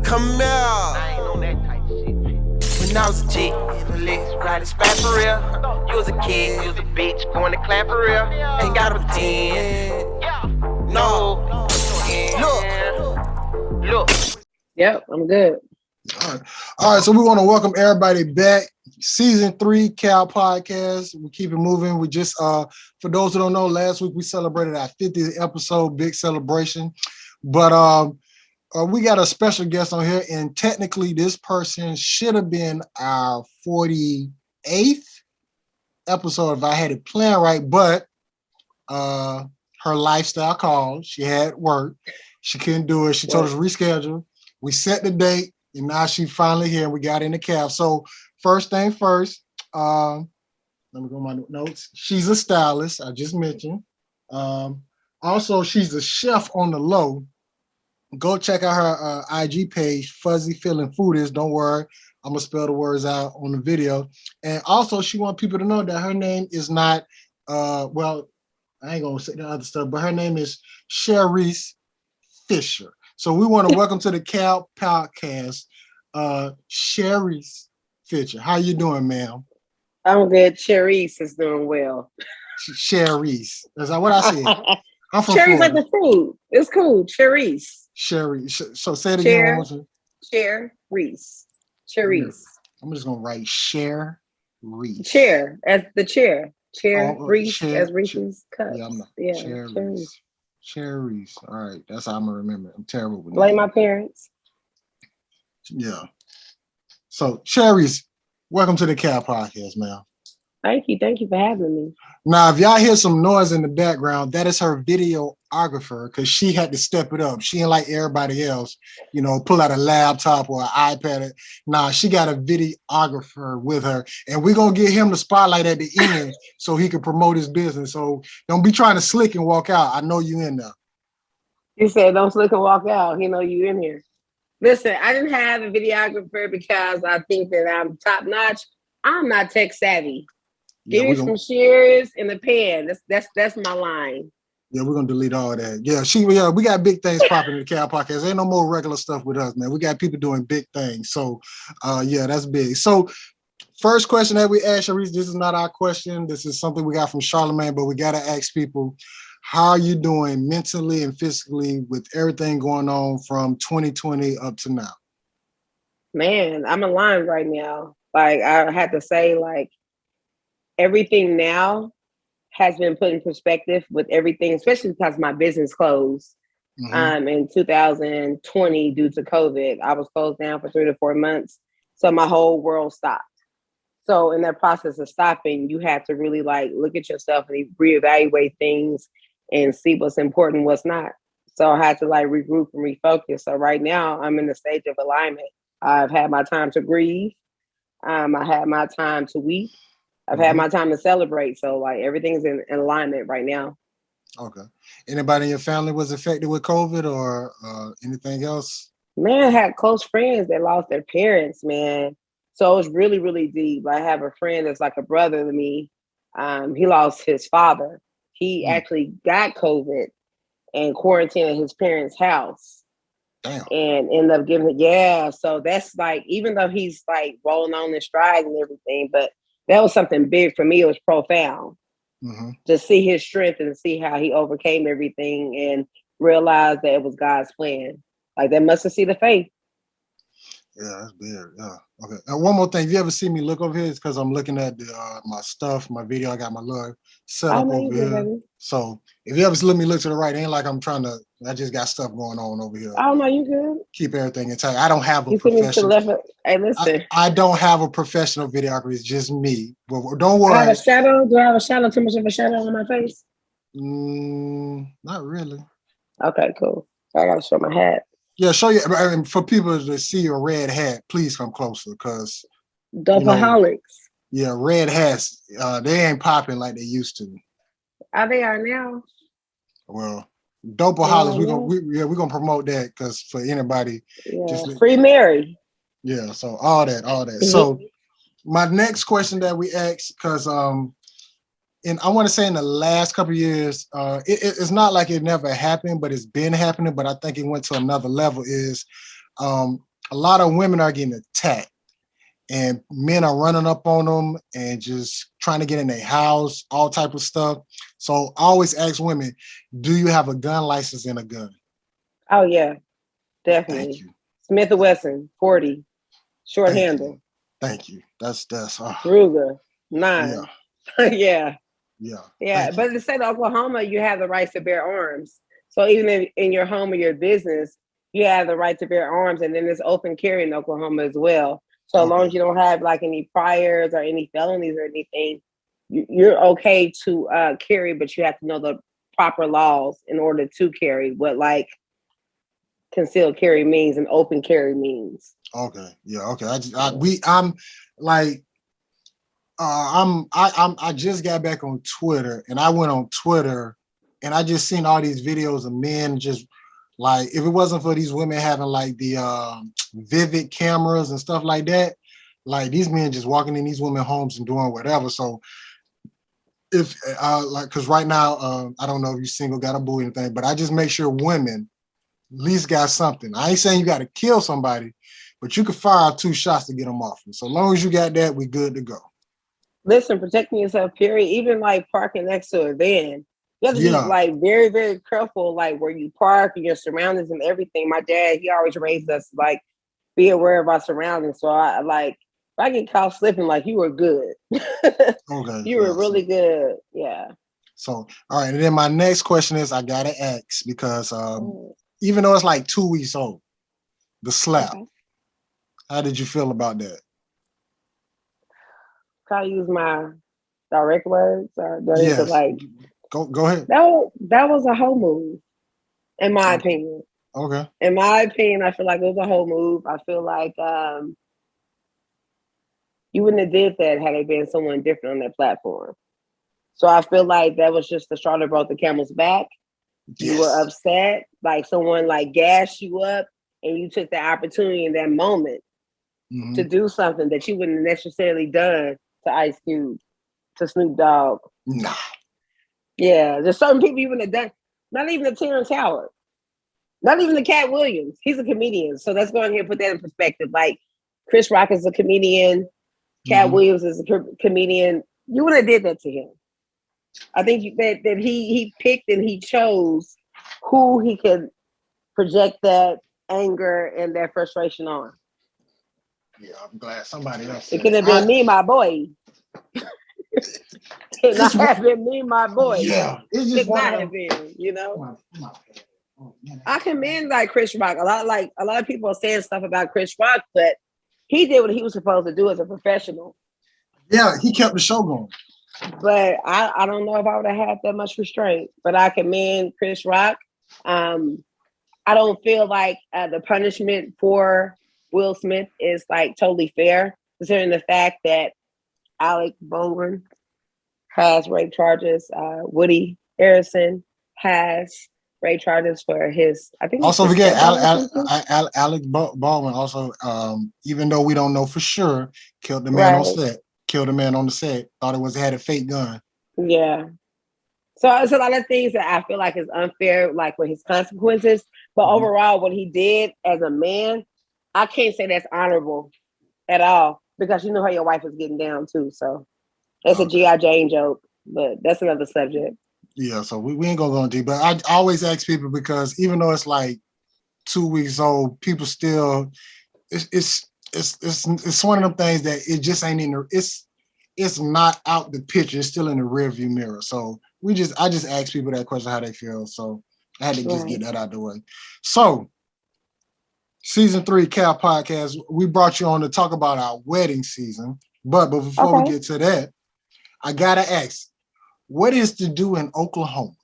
Come here. I ain't on that type of shit. When I was a chick, in the licks, riding spat for real. You was a kid, you was a bitch, going to clap for real. Ain't gotta pretend. No. Look. Yep, I'm good. All right, so we want to welcome everybody back. Season 3 Cal Podcast. We keep it moving. We just for those who don't know, last week we celebrated our 50th episode, big celebration. But we got a special guest on here, and technically this person should have been our 48th episode if I had it planned right, but her lifestyle called. She had work. She couldn't do it. She told us to reschedule. We set the date, and now she's finally here, and we got in the cab. So first thing first, let me go my notes. She's a stylist, I just mentioned. Also, she's a chef on the low. Go check out her IG page, Fuzzy Feeling Foodies. Don't worry, I'm gonna spell the words out on the video. And also, she wants people to know that her name is not, well, I ain't gonna say the other stuff, but her name is Cherise Fisher. So we want to welcome to the Cal Podcast, Cherise Fisher. How you doing, ma'am? I'm good. Cherise is doing well. Cherise. Is that what I said? I'm from Cherries Florida. like the fruit. It's cool. Cherise. Cherise. So say it again one more time. Cherise. Cherise. I'm just gonna write Cherise. Chair as the chair. Chair. Reese chair, as Reese's cups. Yeah, I'm not. Yeah. Cherise. All right, that's how I'm gonna remember. I'm terrible with Blame my parents. Yeah. So Cherise, welcome to the Cal Podcast, man. Thank you for having me. Now, if y'all hear some noise in the background, that is her videographer, because she had to step it up. She ain't like everybody else, pull out a laptop or an iPad. Nah, she got a videographer with her, and we're gonna get him the spotlight at the end so he can promote his business. So don't be trying to slick and walk out. I know you in there. You said don't slick and walk out. He know you in here. Listen, I didn't have a videographer because I think that I'm top notch. I'm not tech savvy. Give me some shears in the pan. That's my line. Yeah, we're gonna delete all that. Yeah, we got big things popping in the Cal Podcast. Ain't no more regular stuff with us, man. We got people doing big things. So yeah, that's big. So first question that we asked, Cherise, this is not our question. This is something we got from Charlemagne, but we gotta ask people, how are you doing mentally and physically with everything going on from 2020 up to now? Man, I'm aligned right now. Like I had to say, like, everything now has been put in perspective with everything, especially because my business closed in 2020 due to COVID. I was closed down for 3 to 4 months. So my whole world stopped. So in that process of stopping, you have to really look at yourself and reevaluate things and see what's important, what's not. So I had to regroup and refocus. So right now I'm in the stage of alignment. I've had my time to grieve. I had my time to weep. I've had my time to celebrate. So everything's in alignment right now. Okay. Anybody in your family was affected with COVID or anything else? Man, I had close friends that lost their parents, man. So it was really, really deep. I have a friend that's like a brother to me. He lost his father. He actually got COVID and quarantined at his parents' house. Damn. And ended up giving it. So that's even though he's rolling on his stride and everything, but that was something big for me. It was profound to see his strength and see how he overcame everything and realized that it was God's plan. That must have seen the faith. Yeah, that's big. Yeah. Okay. And one more thing. If you ever see me look over here, it's because I'm looking at my stuff, my video. I got my little setup over here. Baby. So if you ever let me look to the right, it ain't like I'm trying to. I just got stuff going on over here. Oh no, you good. Keep everything intact. I don't have a professional. Hey, listen. I don't have a professional videographer. It's just me. But don't worry. I have a shadow. Do I have a shadow? Too much of a shadow on my face? Not really. Okay, cool. So I gotta show my hat. Yeah, show you. For people to see your red hat, please come closer, because Dopeaholics. Red hats. They ain't popping like they used to. They are now. Well, Dopeaholics. We're gonna promote that, because for anybody, free Mary. Yeah. So all that. So my next question that we asked, because and I want to say in the last couple of years, it's not like it never happened, but it's been happening. But I think it went to another level. Is a lot of women are getting attacked, and men are running up on them and just trying to get in their house, all type of stuff. So I always ask women, do you have a gun license and a gun? Oh yeah, Thank definitely. you. Smith & Wesson, 40, short Thank handle. you. Thank you. That's Ruger, yeah. 9. Yeah. Yeah. Yeah. But in the state of Oklahoma, you have the right to bear arms. So even in your home or your business, you have the right to bear arms. And then there's open carry in Oklahoma as well. So as long as you don't have like any priors or any felonies or anything, you're okay to carry, but you have to know the proper laws in order to carry what like concealed carry means and open carry means. Okay. Yeah. Okay. I'm like, I just got back on Twitter, and I went on Twitter and I just seen all these videos of men just like, if it wasn't for these women having like the vivid cameras and stuff like that, like these men just walking in these women homes and doing whatever. So if like, cause right now, I don't know if you single, got a boo or anything, but I just make sure women at least got something. I ain't saying you got to kill somebody, but you could fire 2 shots to get them off. So long as you got that, we good to go. Listen, protecting yourself, period. Even like parking next to a van, you have to be like very, very careful, like where you park and your surroundings and everything. My dad, he always raised us like be aware of our surroundings. So I like if I get caught slipping, like you were good. Okay, you were really good. Yeah. So all right, and then my next question is I gotta ask because even though it's like 2 weeks old, the slap. Okay. How did you feel about that? Can I use my direct words or do I need to like go ahead? That was a whole move, in my opinion. Okay. In my opinion, I feel like it was a whole move. I feel like you wouldn't have did that had it been someone different on that platform. So I feel like that was just the straw that brought the camel's back. Yes. You were upset, like someone like gassed you up, and you took the opportunity in that moment to do something that you wouldn't have necessarily done to Ice Cube, to Snoop Dogg. Nah. Yeah, there's certain people you wouldn't have done. Not even the Terrence Howard. Not even the Cat Williams. He's a comedian. So let's go ahead and put that in perspective. Like Chris Rock is a comedian. Cat Williams is a comedian. You wouldn't have did that to him. I think that he picked and he chose who he could project that anger and that frustration on. Yeah, I'm glad somebody else. It could have been me, my boy. It not have been me, my boy. Yeah, it's just not have been. You know. I commend like Chris Rock. A lot of people are saying stuff about Chris Rock, but he did what he was supposed to do as a professional. Yeah, he kept the show going. But I don't know if I would have had that much restraint. But I commend Chris Rock. I don't feel like the punishment for Will Smith is like totally fair, considering the fact that Alec Baldwin has rape charges. Woody Harrelson has rape charges for his. I think. Also, forget Alec Baldwin. Also, even though we don't know for sure, killed the man on set. Killed a man on the set. Thought it had a fake gun. Yeah. So it's a lot of things that I feel like is unfair, like with his consequences. But overall, what he did as a man, I can't say that's honorable at all because you know how your wife is getting down too. So it's a G.I. Jane joke, but that's another subject. Yeah, so we ain't gonna go into deep, but I always ask people because even though it's like 2 weeks old, people still it's one of them things that it just ain't in the it's not out the picture, it's still in the rear view mirror. So I just ask people that question how they feel. So I had to just get that out the way. So season 3 Cal Podcast, we brought you on to talk about our wedding season. But before we get to that, I gotta ask, what is to do in Oklahoma?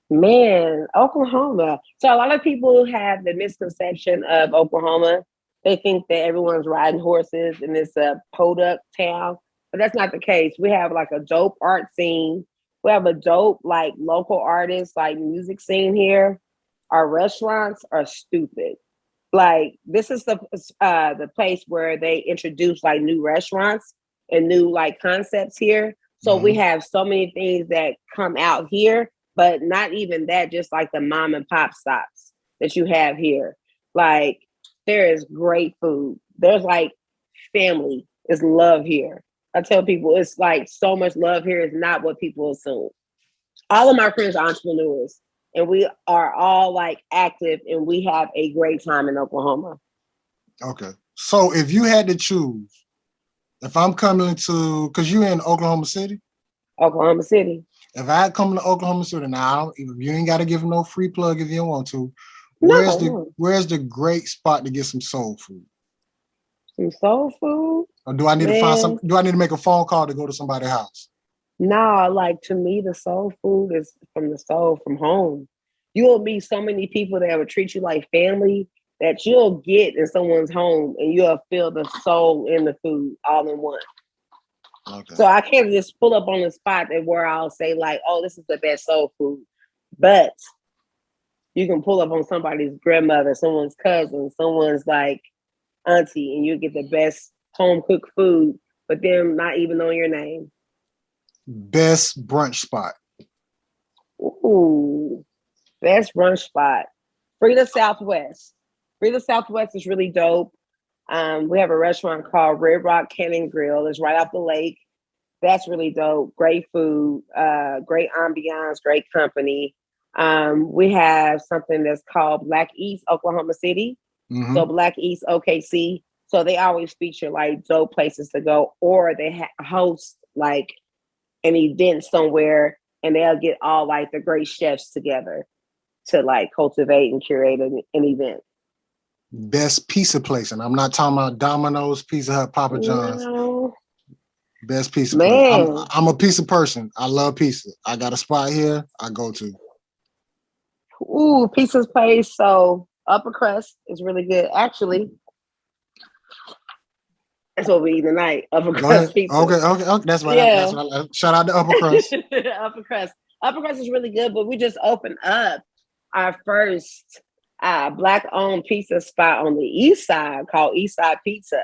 Man, Oklahoma. So a lot of people have the misconception of Oklahoma. They think that everyone's riding horses and it's a podunk town, but that's not the case. We have like a dope art scene. We have a dope like local artists, like music scene here. Our restaurants are stupid. Like this is the place where they introduce like new restaurants and new like concepts here. So we have so many things that come out here, but not even that, just like the mom and pop stops that you have here. Like There is great food. There's like family. It's love here. I tell people it's like so much love here is not what people assume. All of my friends are entrepreneurs, and we are all like active, and we have a great time in Oklahoma. Okay. So if you had to choose, if I'm coming to, because you're in Oklahoma City? Oklahoma City. If I come to Oklahoma City now, you ain't got to give them no free plug if you don't want to. No. Where's the great spot to get some soul food? Some soul food? Or do I need to find some? Do I need to make a phone call to go to somebody's house? No, like to me, the soul food is from the soul, from home. You'll meet so many people that will treat you like family that you'll get in someone's home, and you'll feel the soul in the food all in one. Okay. So I can't just pull up on the spot that where I'll say like, "Oh, this is the best soul food," but you can pull up on somebody's grandmother, someone's cousin, someone's like auntie, and you get the best home cooked food, but them not even knowing your name. Best brunch spot. Ooh, best brunch spot. Frida Southwest. Frida Southwest is really dope. We have a restaurant called Red Rock Cannon Grill. It's right off the lake. That's really dope. Great food, great ambiance, great company. We have something that's called Black East Oklahoma City. Mm-hmm. So Black East OKC. So they always feature like dope places to go, or they host like an event somewhere, and they'll get all like the great chefs together to like cultivate and curate an event. Best pizza place, and I'm not talking about Domino's, Pizza Hut, Papa John's. No. Best pizza place. I'm a pizza person. I love pizza. I got a spot here I go to. Ooh, pizza's place. So Upper Crust is really good. Actually, that's what we eat tonight. Upper Crust pizza. Okay. That's right. Yeah. Shout out to Upper Crust. Upper Crust. Upper Crust is really good, but we just opened up our first Black-owned pizza spot on the east side called Eastside Pizza.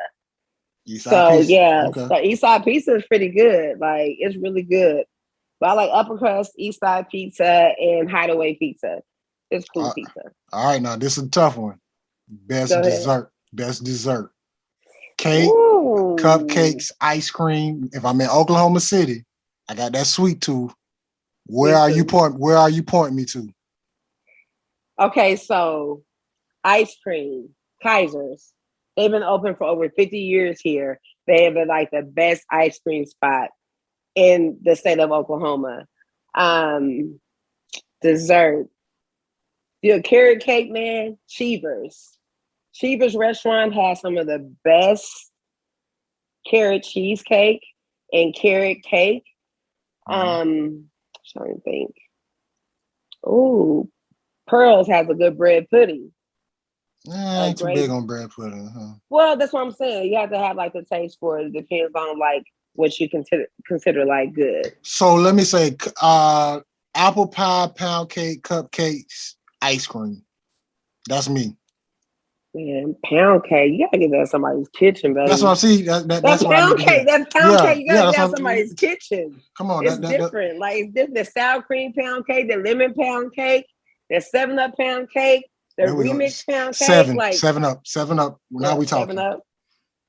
So Eastside Pizza is pretty good. Like, it's really good. But I like Upper Crust, Eastside Pizza, and Hideaway Pizza. It's cool pizza. All right, now this is a tough one. Best dessert. Cake, cupcakes, ice cream. If I'm in Oklahoma City, I got that sweet tooth. Where are you pointing me to? Okay, so ice cream, Kaiser's. They've been open for over 50 years here. They have been like the best ice cream spot in the state of Oklahoma. Dessert. Your carrot cake, man, Cheevers. Cheevers restaurant has some of the best carrot cheesecake and carrot cake. Trying to think. Ooh, Pearls has a good bread pudding. I ain't too big on bread pudding. Huh? Well, that's what I'm saying. You have to have like the taste for it. It depends on like what you consider like good. So let me say, apple pie, pound cake, cupcakes, ice cream. That's me. Man, pound cake. You gotta get that in somebody's kitchen, baby. That's what I see. That's pound cake. That pound cake. You gotta get in somebody's kitchen. Come on, it's different. Like it's different. The sour cream pound cake, the lemon pound cake, the 7-Up pound cake, the remix pound cake. 7 Up. Now we talking. 7-Up.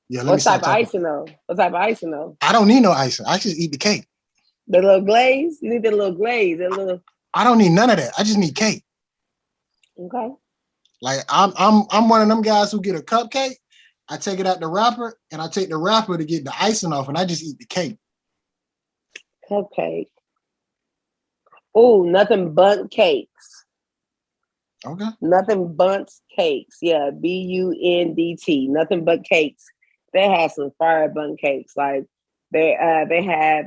Yeah. What type of icing though? I don't need no icing. I just eat the cake. The little glaze. You need the little glaze. I don't need none of that. I just need cake. Okay. Like I'm one of them guys who get a cupcake. I take it out the wrapper, and I take the wrapper to get the icing off, and I just eat the cake. Cupcake. Oh, nothing but cakes. Okay. Nothing but cakes. Yeah, BUNDT. Nothing but cakes. They have some fire bun cakes. Like they have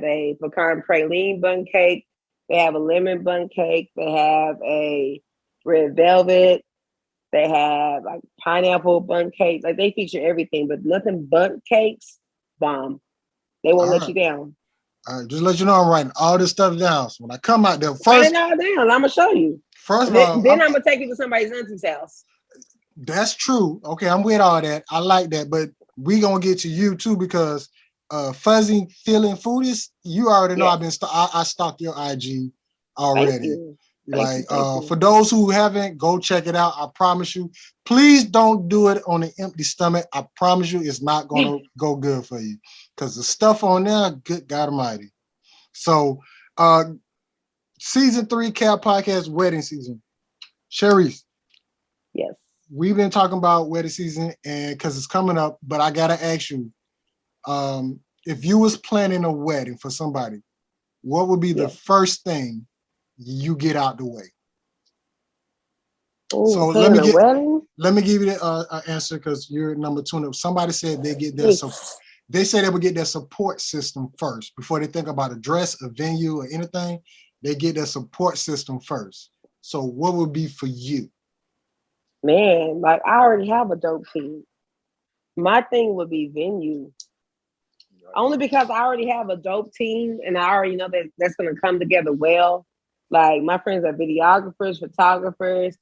a pecan praline bun cake. They have a lemon bun cake. They have a red velvet. They have like pineapple bun cake. Like they feature everything, but nothing but cakes. Bomb. They won't let you down. All right, just let you know I'm writing all this stuff down. So when I come out there, write it all down. I'm gonna show you. First of all, then I'm gonna take you to somebody's auntie's house. That's true. Okay, I'm with all that. I like that, but we gonna get to you too because Fuzzy Feeling Foodies, you already know I stalked your IG already. Like for those who haven't, go check it out. I promise you. Please don't do it on an empty stomach. I promise you, it's not gonna go good for you because the stuff on there, good God Almighty. So, season 3 Cap Podcast wedding season. Sharice. Yes. We've been talking about wedding season and because it's coming up, but I gotta ask you, if you was planning a wedding for somebody, what would be the first thing you get out the way? Ooh, so let me give you the answer because you're number 2. Somebody said they get their they say they would get their support system first before they think about a dress, a venue, or anything. They get their support system first. So what would be for you? Man, like I already have a dope team. My thing would be venue. Only because I already have a dope team and I already know that that's going to come together well. Like my friends are videographers, photographers,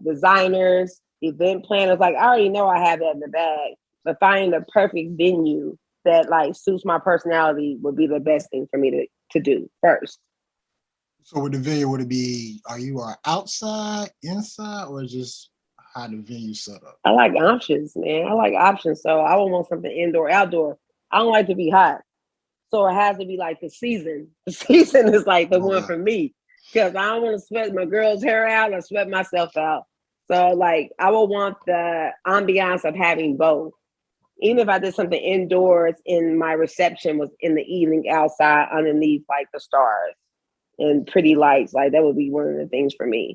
designers, event planners. Like I already know I have that in the bag. But finding the perfect venue that like suits my personality would be the best thing for me to do first. So with the venue, would it be, are you outside, inside, or just how the venue set up? I like options, man. I like options. So I would want something indoor, outdoor. I don't like to be hot. So it has to be like the season. The season is like the one for me. Because I don't want to sweat my girl's hair out or sweat myself out. So like I would want the ambiance of having both. Even if I did something indoors and my reception was in the evening outside underneath like the stars and pretty lights, like that would be one of the things for me.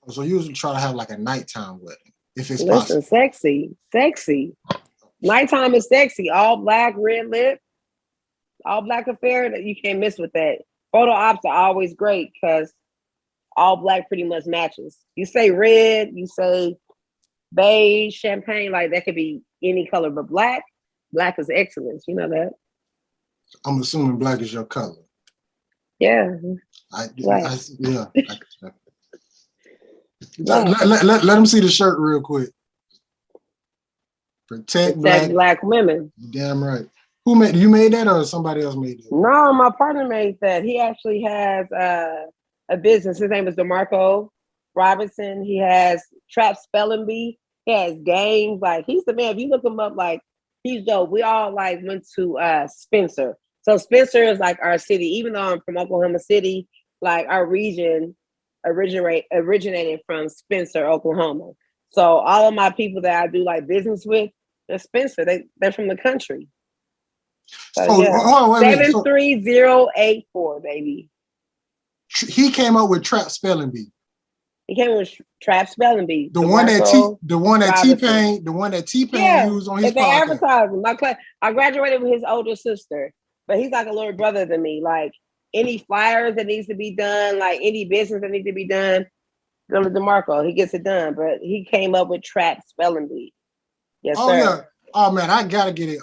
So you usually try to have like a nighttime wedding, if it's possible. Sexy. Nighttime is sexy. All black, red lip, all black affair. That you can't miss with that. Photo ops are always great because all black pretty much matches. You say red, you say beige, champagne, like that could be any color, but black is excellence. You know that. I'm assuming black is your color. Yeah. Yeah. Let them see the shirt real quick. Protect black women. Damn right. Who made you made that or somebody else made it? No, my partner made that. He actually has a business. His name is DeMarco Robinson. He has Trap Spelling Bee. He has games. Like he's the man. If you look him up, like he's dope. We all like went to Spencer. So Spencer is like our city. Even though I'm from Oklahoma City, like our region originated from Spencer, Oklahoma. So all of my people that I do like business with, they're Spencer. They're from the country. So yeah, 73084, baby. He came up with Trap Spelling Bee. He came with Trap Spelling Bee. The one that T-Pain used on his podcast. Advertising. I graduated with his older sister, but he's like a little brother than me. Like any flyers that needs to be done, like any business that needs to be done, go to DeMarco. He gets it done. But he came up with Trap Spelling Bee. Yes, sir. Yeah. Oh man, I gotta get it.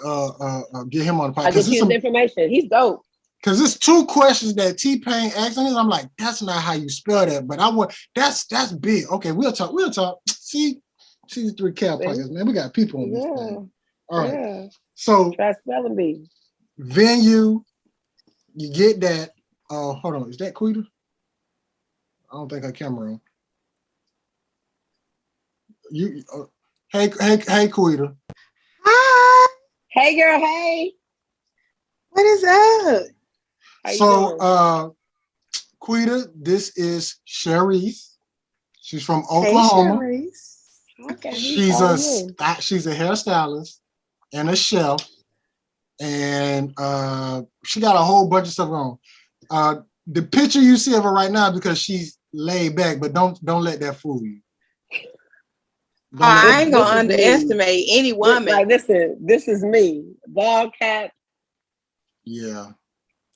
Get him on the podcast. I get you his information. He's dope. Because there's 2 questions that T-Pain asked me. I'm like, that's not how you spell that. But I want that's big. Okay, we'll talk. See, Season 3 Cap Podcast, man. We got people on this thing. All right. Yeah. So Trap Spelling Bee. Venue, you get that. Hold on, is that Quita? I don't think her camera on. You hey Quita. Hi. Hey girl, hey. What is up? So Quita, this is Sharice. She's from Oklahoma. Hey, okay. She's a hairstylist and a chef. And she got a whole bunch of stuff on. The picture you see of her right now because she's laid back, but don't let that fool you. I ain't gonna underestimate any woman. Like, listen, this is me. Bald cap. Yeah.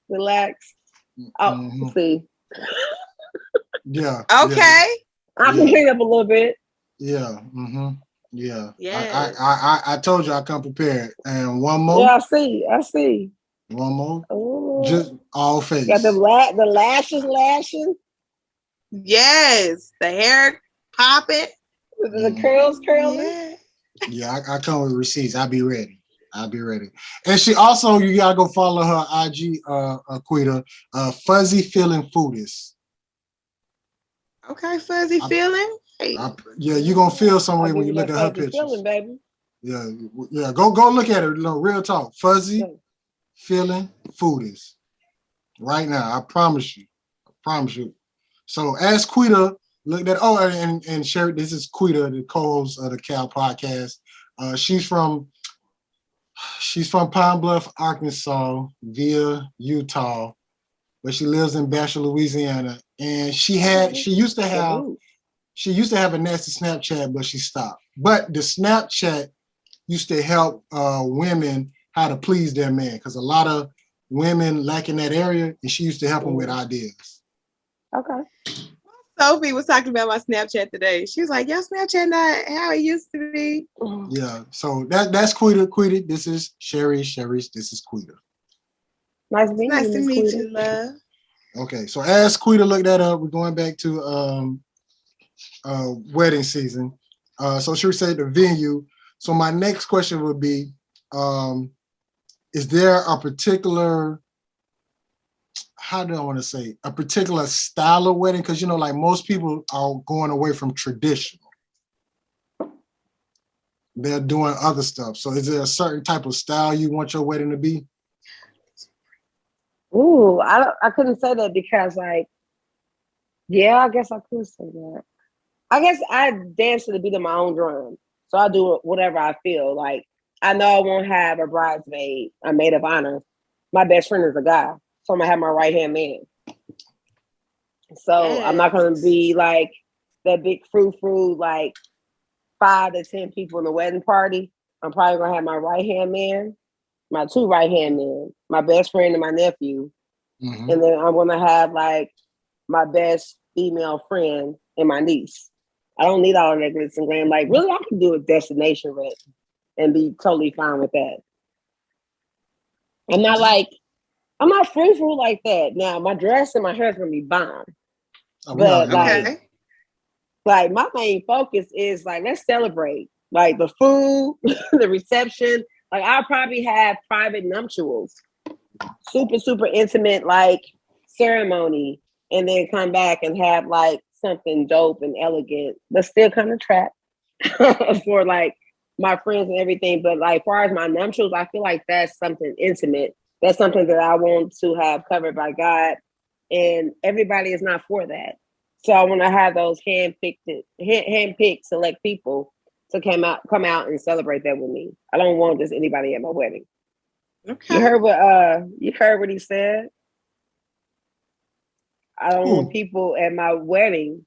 Relax. Oh, see. Yeah. Okay. Yeah. I can clean up a little bit. Yeah. Yeah. Yeah. I told you I come prepared. And one more. Yeah, I see. One more. Ooh. Just all face. Got the lashes lashing. Yes. The hair popping. The curls curling. Yeah, I come with receipts. I'll be ready. And she also, you gotta go follow her IG, Quita, Fuzzy Feeling Foodist. Okay, fuzzy feeling. Hey. Yeah, you're gonna feel some way I'll when give you you look that at her fuzzy pictures. feeling, baby. Yeah. Go look at it. No, real talk. Fuzzy Yeah. feeling foodies. Right now. I promise you. So as Quita looked at and Sherry, this is Quita, the co-host of the Cal podcast. She's from Pine Bluff, Arkansas, via Utah, but she lives in Bachelor, Louisiana. And she used to have a nasty Snapchat, but she stopped. But the Snapchat used to help women how to please their man, because a lot of women lack in that area, and she used to help them with ideas. Okay. Sophie was talking about my Snapchat today. She was like, "Your Snapchat not how it used to be." Yeah. So that's Quita. This is Sherry. This is Quita. Nice to meet you, Nice to Miss meet Quita. you, love. Okay. So as Quita looked that up, we're going back to wedding season. So she said the venue. So my next question would be, is there a particular, how do I want to say, a particular style of wedding? Because, like most people are going away from traditional. They're doing other stuff. So is there a certain type of style you want your wedding to be? Ooh, I couldn't say that because, like, yeah, I guess I could say that. I guess I dance to the beat of my own drum. So I do whatever I feel. Like, I know I won't have a bridesmaid, a maid of honor. My best friend is a guy. So I'm going to have my right-hand man. So I'm not going to be like that big frou-frou, like 5 to 10 people in the wedding party. I'm probably going to have my right-hand man, my 2 right-hand men, my best friend and my nephew. Mm-hmm. And then I'm going to have like my best female friend and my niece. I don't need all of that glitz and glam. Like, really, I can do a destination wedding and be totally fine with that. I'm not frou-frou like that. Now, my dress and my hair is going to be bomb. But like my main focus is like, let's celebrate. Like the food, the reception. Like I'll probably have private nuptials. Super, super intimate, like ceremony. And then come back and have like something dope and elegant, but still kind of trap for like my friends and everything. But like, as far as my nuptials, I feel like that's something intimate. That's something that I want to have covered by God. And everybody is not for that. So I want to have those hand-picked select people to come out and celebrate that with me. I don't want just anybody at my wedding. Okay. You heard what he said? I don't want people at my wedding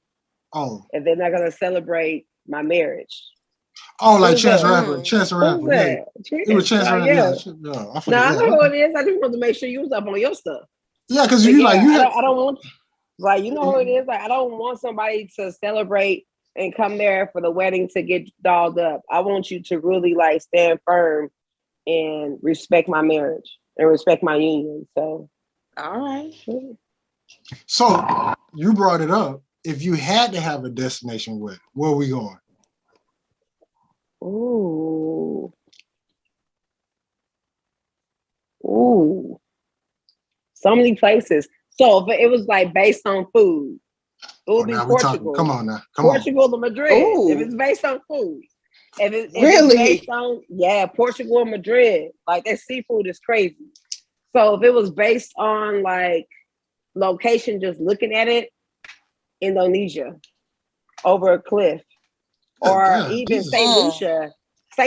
if they're not gonna celebrate my marriage. Oh, like Chance the Rapper. Chance the Rapper. Yeah. It was Chance the Rapper. Yeah. I know who it is. I just wanted to make sure you was up on your stuff. Yeah, because I don't want, like, you know who it is. Like, I don't want somebody to celebrate and come there for the wedding to get dolled up. I want you to really like stand firm and respect my marriage and respect my union. So, all right. So you brought it up. If you had to have a destination wedding, where are we going? Ooh. So many places. So if it was like based on food, it would be Portugal. Come on now. Portugal to Madrid. Ooh. If it's based on food. If it's based on, Portugal and Madrid. Like that seafood is crazy. So if it was based on like location, just looking at it, Indonesia over a cliff. Or even St.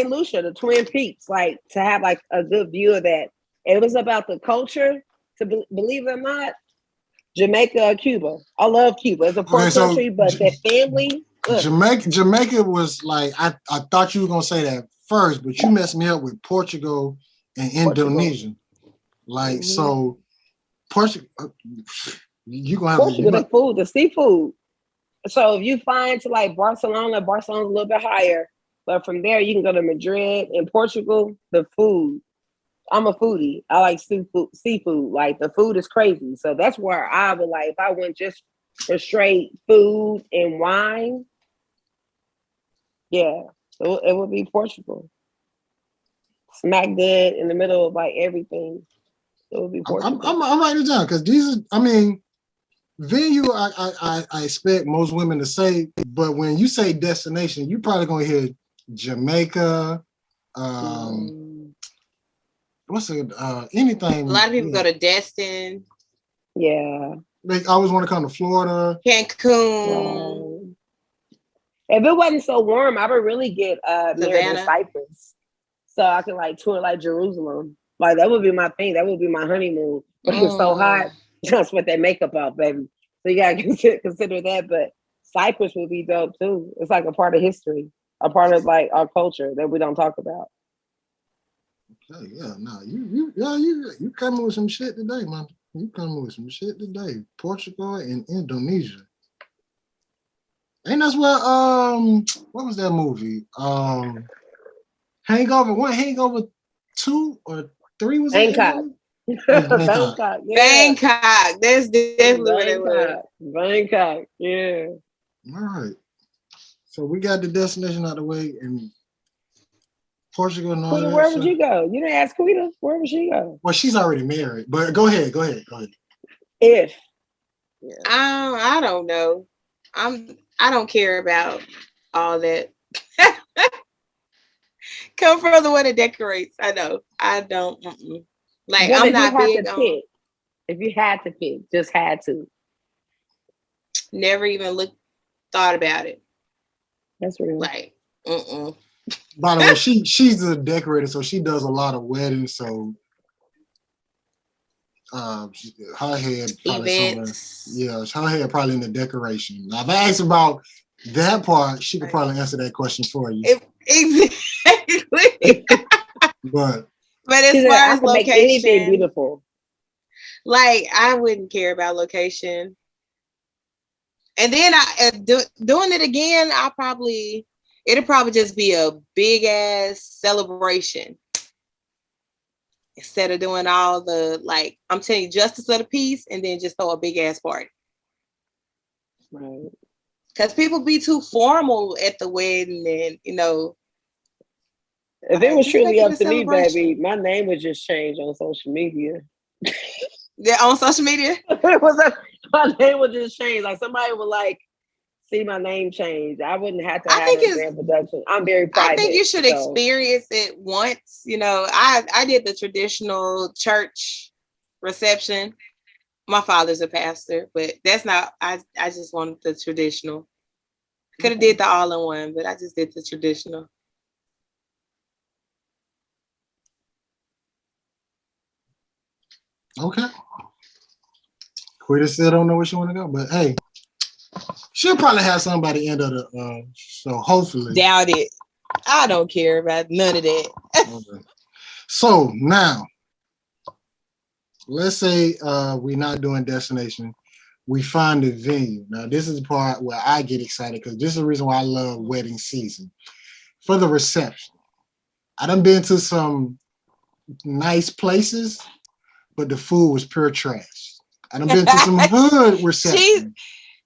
Lucia, the Twin Peaks, like to have like a good view of that. It was about the culture, believe it or not, Jamaica or Cuba. I love Cuba. It's a poor country, but that family. Jamaica was like, I thought you were going to say that first, but you messed me up with Portugal and Indonesia. Like, so Portugal, you're going to have Portugal, the food, the seafood. So if you find to like Barcelona's a little bit higher, but from there you can go to Madrid and Portugal. The food, I'm a foodie. I like seafood. Like the food is crazy. So that's where I would like, if I went just for straight food and wine, it would be Portugal. Smack dead in the middle of like everything. It would be Portugal. I'm writing it down because these are, I mean, venue, I expect most women to say, but when you say destination, you probably gonna hear Jamaica. What's it? Anything. A lot of people go to Destin. Yeah. They always want to come to Florida. Cancun. If it wasn't so warm, I would really get married in Savannah. Cyprus. So I could like tour like Jerusalem. Like that would be my thing. That would be my honeymoon. But it's so hot, just with that makeup off, baby. So you gotta consider that. But Cyprus would be dope too. It's like a part of history, a part of like our culture that we don't talk about. Okay, yeah, no, you coming with some shit today, man. You coming with some shit today. Portugal and Indonesia. Ain't that's where what was that movie? Hangover 1, Hangover 2 or 3 was Bangkok. Bangkok. Yeah. Bangkok. That's definitely what it was. Bangkok. Yeah. All right. So we got the destination out of the way and Portugal and all Quita, that. where would you go? You didn't ask Quita. Where would she go? Well, she's already married, but go ahead. If. Yeah. I don't know. I don't care about all that. Come from the one that decorates. I know. I don't. Like what I'm if not you had big to on. pick? If you had to pick, just had to. Never even thought about it. That's real. Like, By the way, she's a decorator, so she does a lot of weddings. So her head probably events. somewhere. Yeah, her head probably in the decoration. Now, if I ask about that part, she could probably answer that question for you. Exactly. but I as far as can location, make anything beautiful. Like I wouldn't care about location. And then doing it again, it'll probably just be a big ass celebration. Instead of doing all the, like, I'm telling you, justice of the peace, and then just throw a big ass party. Right. Because people be too formal at the wedding, and if it was truly up to me, baby, my name would just change on social media. Yeah, on social media? My name would just change. Like somebody would like see my name change. I wouldn't have to have a grand production. I'm very private. I think you should experience it once. I did the traditional church reception. My father's a pastor, but that's not, I just wanted the traditional. Could have did the all-in-one, but I just did the traditional. Okay. Quita still don't know where she want to go, but hey, she'll probably have somebody end of the so hopefully. Doubt it. I don't care about none of that. Okay. So now, let's say we're not doing destination. We find a venue. Now, this is the part where I get excited because this is the reason why I love wedding season. For the reception, I done been to some nice places, but the food was pure trash. I done been to some hood receptions.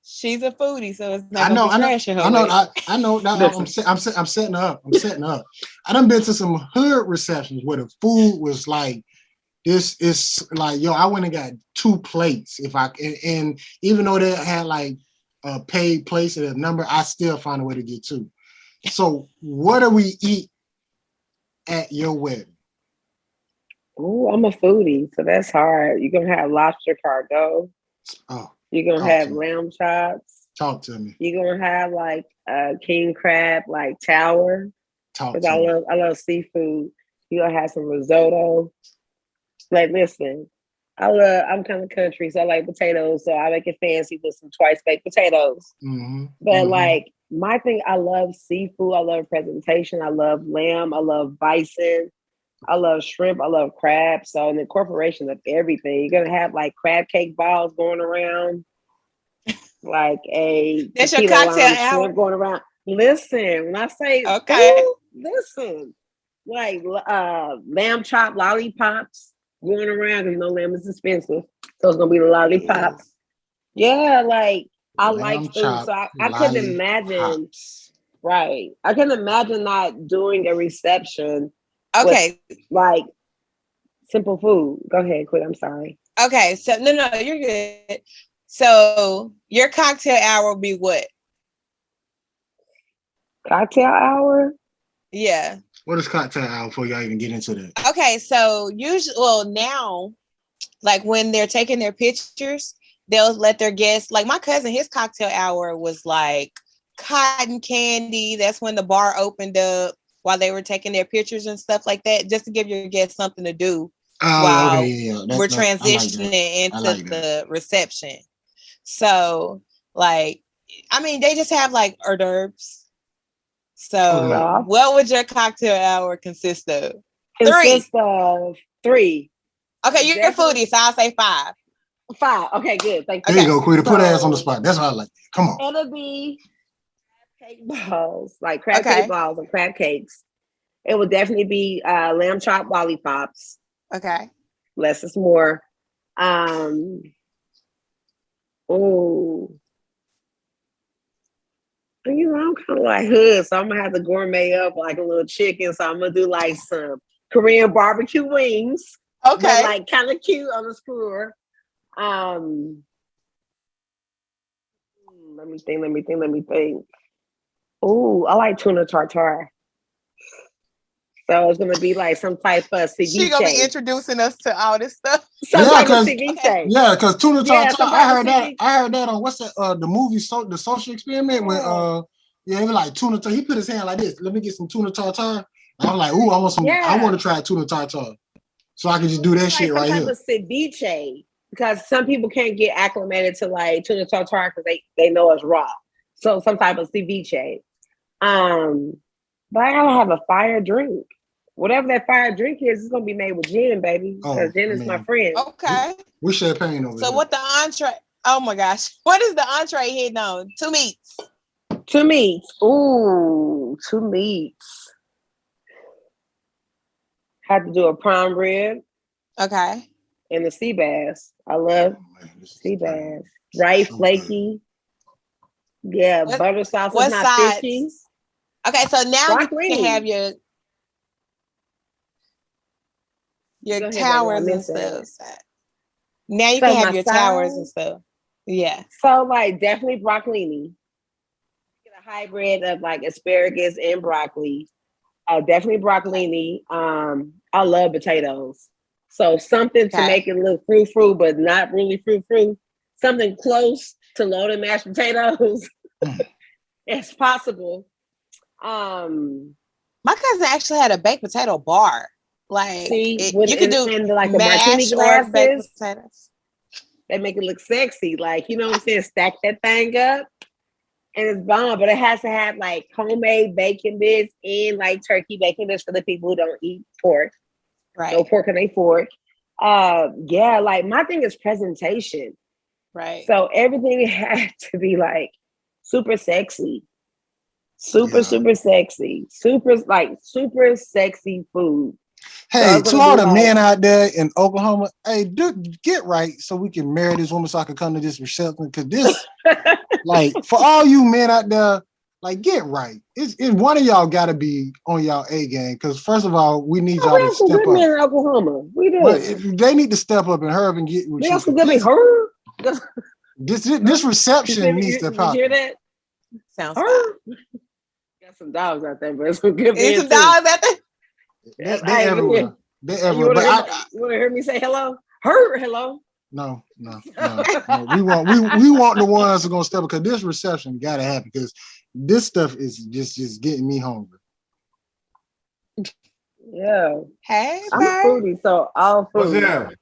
She's a foodie, so it's not gonna be trash in her way. I know. I'm setting up. I done been to some hood receptions where the food was like, this is like, yo, I went and got 2 plates. And even though they had like a paid place at a number, I still find a way to get 2. So what do we eat at your wedding? Oh, I'm a foodie, so that's hard. You're gonna have lobster cargo. Oh, you're gonna have lamb chops. Talk to me. You're gonna have like king crab, like tower. Talk to me. I love seafood. You're gonna have some risotto. Like, listen, I'm kind of country, so I like potatoes, so I make it fancy with some twice baked potatoes. Mm-hmm. But like my thing, I love seafood. I love presentation. I love lamb. I love bison. I love shrimp. I love crab. So an incorporation of everything. You're gonna have like crab cake balls going around, like that's your cocktail hour shrimp going around. Listen, when I say okay, listen, like lamb chop lollipops going around because lamb is expensive, so it's gonna be the lollipops. Yeah, like I like food, so I couldn't imagine. Right, I couldn't imagine not doing a reception. Okay. Like simple food. Go ahead, quit. I'm sorry. Okay. So no, you're good. So your cocktail hour will be what? Cocktail hour? Yeah. What is cocktail hour before y'all even get into that? Okay, so usually, well, now, like when they're taking their pictures, they'll let their guests, like my cousin, his cocktail hour was like cotton candy. That's when the bar opened up while they were taking their pictures and stuff like that, just to give your guests something to do while Okay, yeah. we're transitioning into the reception. So, like, I mean, they just have like hors d'oeuvres. So, what would your cocktail hour consist of? Consist of 3. Okay, you're a foodie, so I'll say 5. 5. Okay, good. Thank you. There you go, Quita. Put ass on the spot. That's what I like. Come on. It'll be cake balls, like crab cake balls and crab cakes. It would definitely be lamb chop lollipops. Okay. Less is more. You know, I'm kind of like hood, so I'm gonna have to gourmet up like a little chicken. So I'm gonna do like some Korean barbecue wings. Okay. But like kind of cute on the skewer. Let me think. Oh, I like tuna tartare. So it's gonna be like some type of ceviche. She's gonna be introducing us to all this stuff. Some type of ceviche. Yeah, because tuna tartare. I heard that on what's that? The movie, the Social Experiment with it was like tuna tartare. He put his hand like this. Let me get some tuna tartare. I was like, ooh, I want some. I want to try tuna tartare. So I can just do that shit right here. Some type of ceviche, because some people can't get acclimated to like tuna tartare because they know it's raw. So some type of ceviche. But I gotta have a fire drink. Whatever that fire drink is, it's gonna be made with gin, baby. Because gin is my friend. Okay. We champagne over here. So what the entree? Oh my gosh. What is the entree hitting on? 2 meats. 2 meats. Ooh, 2 meats. Had to do a prime rib. Okay. And the sea bass. I love sea bass. Right, flaky. Yeah, butter sauce is not fishy. Okay, so now you can have your towers and stuff. Now you can have your towers and stuff. Yeah. So like definitely broccolini. Get a hybrid of like asparagus and broccoli. Definitely broccolini. I love potatoes. So something to make it look frou-frou, but not really frou-frou. Something close to loaded mashed potatoes as possible. My cousin actually had a baked potato bar. Like you could do like the martini glasses. They make it look sexy. Like, you know what I'm saying? Stack that thing up. And it's bomb, but it has to have like homemade bacon bits and like turkey bacon bits for the people who don't eat pork. Right. No pork on their fork. Yeah, like my thing is presentation. Right. So everything had to be like super sexy. Super sexy. Super sexy food. Hey, to all the men out there in Oklahoma, hey, dude, get right so we can marry this woman so I can come to this reception. Cause this, like, for all you men out there, like, get right. It's one of y'all got to be on y'all A game. Cause first of all, we need y'all to step up. Men in Oklahoma, we do. Well, they need to step up and hurry up and get. We got some good men. Her. This reception needs to pop. You hear that? Sounds. Got some dogs out there, but some good men. Some dogs out there. They everywhere. They everywhere. You want to hear me say hello? Hello. No. We want the ones who are gonna step up because this reception gotta happen because this stuff is just getting me hungry. Yeah. Hey, I'm a foodie, so all food. What's that?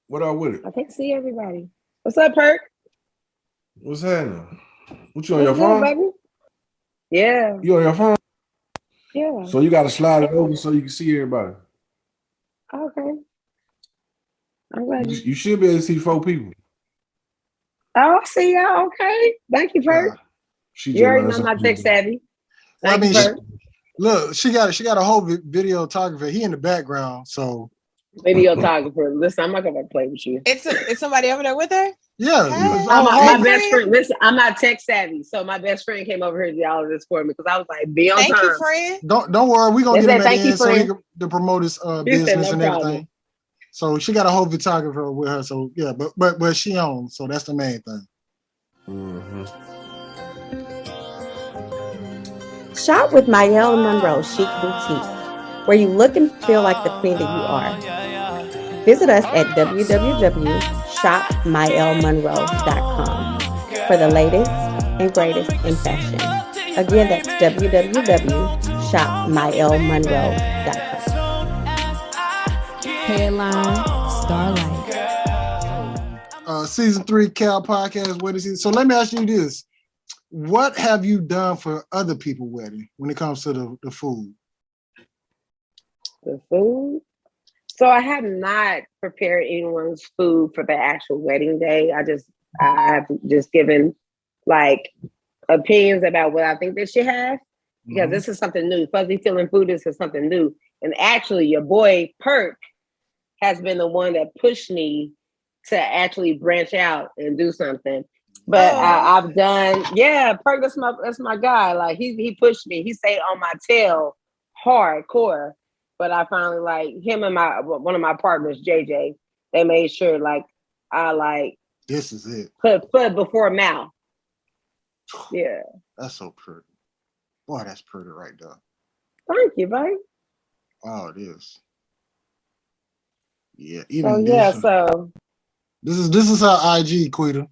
What up with it? I can't see everybody. What's up, Perk? What's happening? What you on your phone? Baby? Yeah. You on your phone? Yeah. So you got to slide it over so you can see everybody. Okay. I'm ready. You should be able to see 4 people. Oh, I see y'all. Okay. Thank you, Perk. You already know I'm not tech savvy. Look, she got a whole videographer. He in the background, so videographer. Listen, I'm not gonna play with you. It's somebody over there with her. Yeah, my best friend. Listen, I'm not tech savvy, so my best friend came over here to do all of this for me because I was like, "Be on time." Thank you, friend. Don't worry, we gonna get him at the end so he can to promote his business and everything. So she got a whole photographer with her. So yeah, but she on. So that's the main thing. Mm-hmm. Shop with Mayelle Monroe Chic Boutique, where you look and feel like the queen that you are. Visit us at www.shopmayellemonroe.com for the latest and greatest in fashion. Again, that's www.shopmayellemonroe.com. Headline Starlight. Season 3 Cal Podcast wedding season. So let me ask you this. What have you done for other people's wedding when it comes to the food? The food? So I have not prepared anyone's food for the actual wedding day. I have just given like opinions about what I think they should have, because this is something new. Fuzzy feeling food, this is something new. And actually your boy Perk has been the one that pushed me to actually branch out and do something. But I've done, Perk, that's my guy. Like he pushed me. He stayed on my tail hardcore. But I finally, like, him and one of my partners, JJ, they made sure this is it. Put before mouth. Yeah. That's so pretty. Boy, that's pretty right there. Thank you, babe. Oh, it is. Yeah. This is our IG, Quita.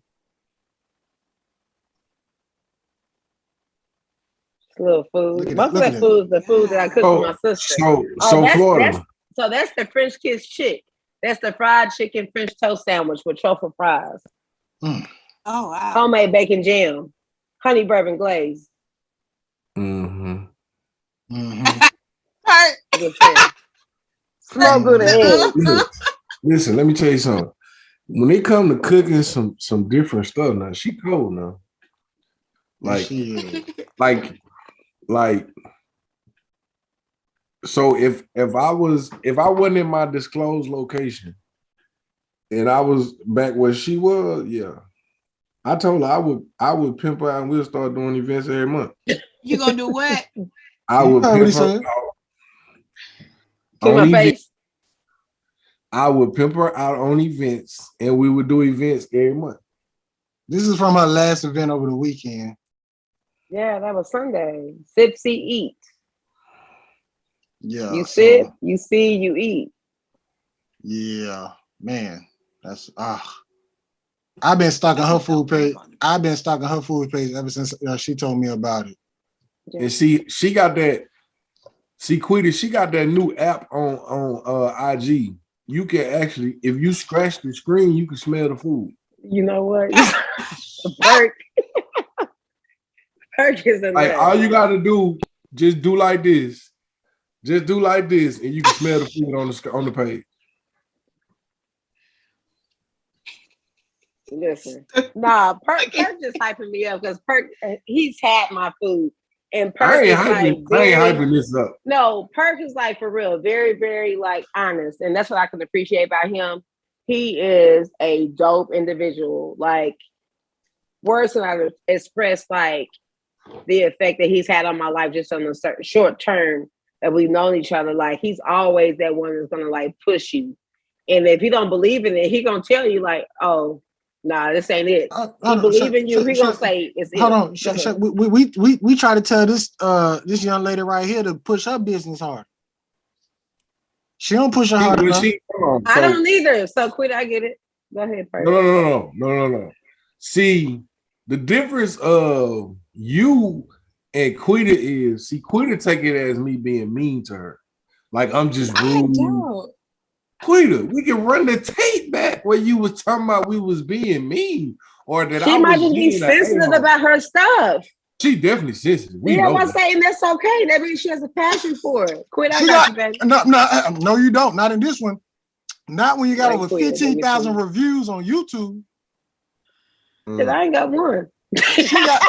Little food. Most of that food is the food that I cooked for my sister. Florida. That's the French kiss chick. That's the fried chicken French toast sandwich with truffle fries. Oh wow. Homemade bacon jam, honey bourbon glaze. Mm-hmm. Slow Gouda eggs. Listen, let me tell you something. When it come to cooking some different stuff, now she cold now. Like, so if I wasn't in my disclosed location and I was back where she was, I told her I would pimp her out and we'll start doing events every month. You gonna do what? I would pimp her out on events. I would pimp her out on events and we would do events every month. This is from her last event over the weekend. Yeah, that was Sunday. Sip, see, eat. Yeah. You sip, you see, you eat. Yeah, man. That's I've been stalking her food page. Ever since she told me about it. And she got that. See, Quita, she got that new app on IG. You can actually, if you scratch the screen, you can smell the food. You know what? Perk is like all you gotta do, just do like this. Just do like this, and you can smell the food on the page. Listen, Perk just hyping me up because Perk, he's had my food, and Perk I ain't hyping this up. No, Perk is like for real, very, very like honest, and that's what I can appreciate about him. He is a dope individual. Like words cannot express like the effect that he's had on my life just on a certain short term that we've known each other. Like he's always that one that's gonna like push you, and if you don't believe in it, he gonna tell you like, "Oh, nah, this ain't it." He believe in you. He gonna say, "It's hold on." We try to tell this young lady right here to push her business hard. She don't push her hard enough. I don't either. So quit. I get it. Go ahead, Perk. No. See, the difference of you and Quita is, Quita take it as me being mean to her. Like I'm just rude. Quita, we can run the tape back where you was talking about we was being mean, or that she might just be sensitive about her stuff. She definitely sensitive. I'm saying that's okay. That means she has a passion for it. Quit. I got you, baby. No, you don't. Not in this one. Not when you got over 15,000 reviews on YouTube. Because I ain't got one. She got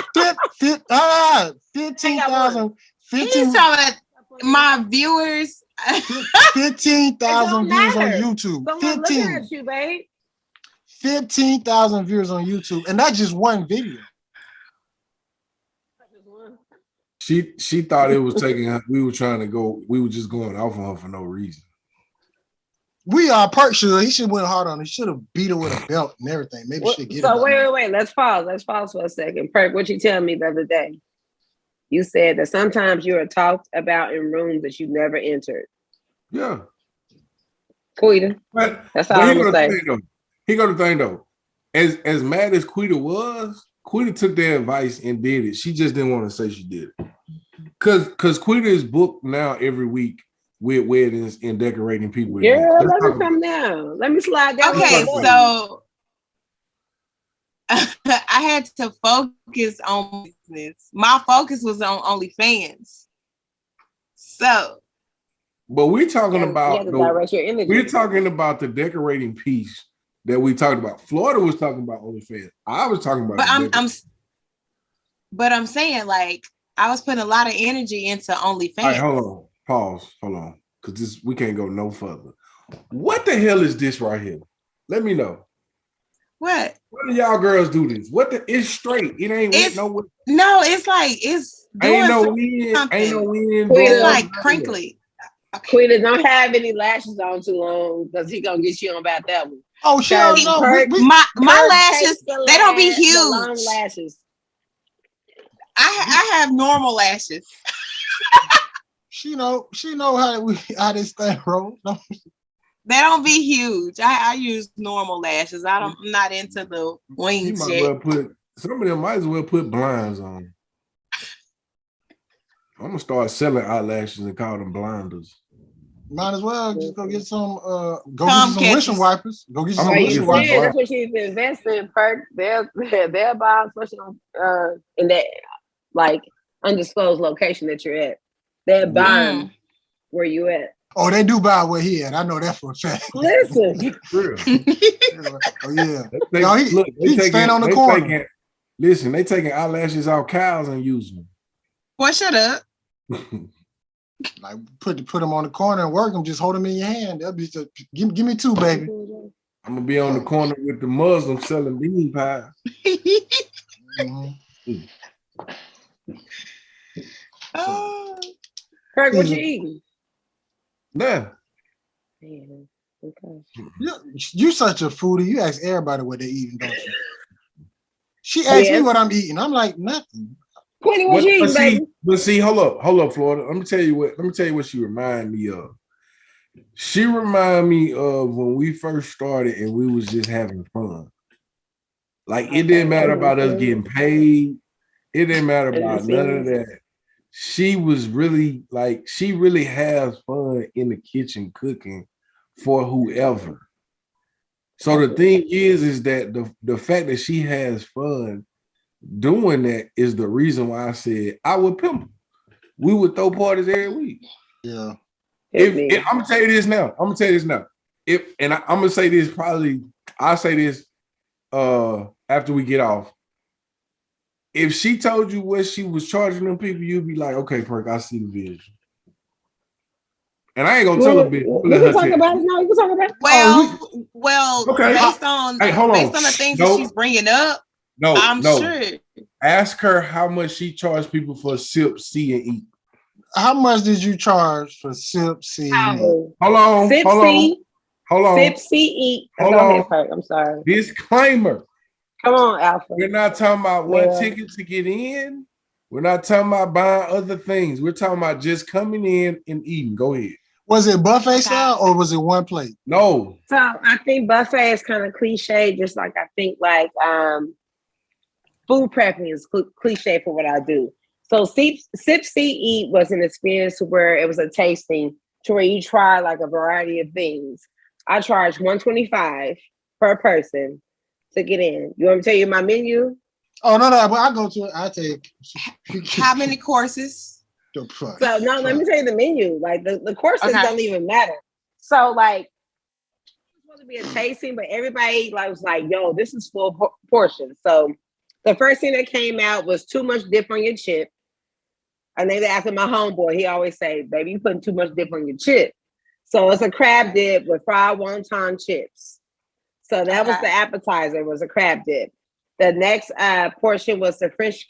15,000. He's talking my viewers. 15,000 views on YouTube. 15. At you, babe. 15,000 views on YouTube, and that's just one video. She thought it was taking her. We were trying to go. We were just going off on her for no reason. We are Perk should. He should have went hard on her. He should have beat her with a belt and everything. Maybe she get it. So wait. Let's pause. Let's pause for a second. Perk, what you tell me the other day? You said that sometimes you are talked about in rooms that you never entered. Yeah. Quita. That's all I'm gonna say. He got the thing though. As mad as Quita was, Quita took their advice and did it. She just didn't want to say she did it. Cause Quita is booked now every week with weddings and decorating people. Yeah, let me come down. Let me slide down. Okay, so I had to focus on business. My focus was on OnlyFans. So, but we're talking about we're talking about the decorating piece that we talked about. Florida was talking about OnlyFans. I was talking about, but I'm saying like I was putting a lot of energy into OnlyFans. All right, hold on, because we can't go no further. What the hell is this right here? Let me know. What? What do y'all girls do this? It's straight. It ain't nowhere. No, it's like it's ain't no wind. Ain't no wind. It's like crinkly. Quita, don't have any lashes on too long because he gonna get you on about that one. Oh, sure. No, my lashes, they don't be huge. Long lashes. I have normal lashes. She know how this thing rolls. They don't be huge. I use normal lashes. I'm not into the wings yet. Some of them might as well put blinds on. I'm gonna start selling eyelashes and call them blinders. Might as well just go get some get some windshield wipers. Go get some windshield wipers. That's what she's investing in. Perk. They'll buy, especially in that like undisclosed location that you're at. They're buying where you at. Oh, they do buy where he at. I know that for a fact. Listen. Oh yeah. He stand on the corner. They taking eyelashes out cows and using them. Boy, shut up. Like put them on the corner and work them. Just hold them in your hand. That'll be give me two, baby. I'm gonna be on the corner with the Muslims selling bean pies. Kirk, what you eating? Nah. Okay. You such a foodie. You ask everybody what they eating, don't you? She asked me what I'm eating. I'm like nothing. Quinny, what you eating, baby? But see, hold up, Florida. Let me tell you what she remind me of. She remind me of when we first started and we was just having fun. Like it didn't matter about us getting paid. It didn't matter about none of that. She was really like, she really has fun in the kitchen cooking for whoever. So the thing is that the fact that she has fun doing that is the reason why I said I would pimp. We would throw parties every week. Yeah. If I'm gonna tell you this now. I'm gonna say this probably. I'll say this after we get off. If she told you what she was charging them people, you'd be like, okay, Perk, I see the vision. And I ain't gonna tell her bitch. We can talk about it now. We can talk about it. Well, okay. Based on the things that she's bringing up, I'm sure. Ask her how much she charged people for sip, see, and eat. How much did you charge for sip, see, and eat? Hold on. Sip, see, eat. Go ahead, Perk. I'm sorry. Disclaimer. Come on, Alpha. We're not talking about one ticket to get in. We're not talking about buying other things. We're talking about just coming in and eating. Go ahead. Was it buffet style or was it one plate? No. So I think buffet is kind of cliche, just like I think like food prepping is cliche for what I do. So Sip, See, Eat was an experience where it was a tasting to where you try like a variety of things. I charge $125 per person to get in. You want me to tell you my menu? Oh, no, but I go to it. I take. How many courses? So no, let me tell you the menu. Like the courses don't even matter. So like it's supposed to be a tasting, but everybody was like, yo, this is full portion. So the first thing that came out was too much dip on your chip. I named it after my homeboy. He always say, baby, you putting too much dip on your chip. So it's a crab dip with fried wonton chips. So that was the appetizer, was a crab dip. The next portion was the French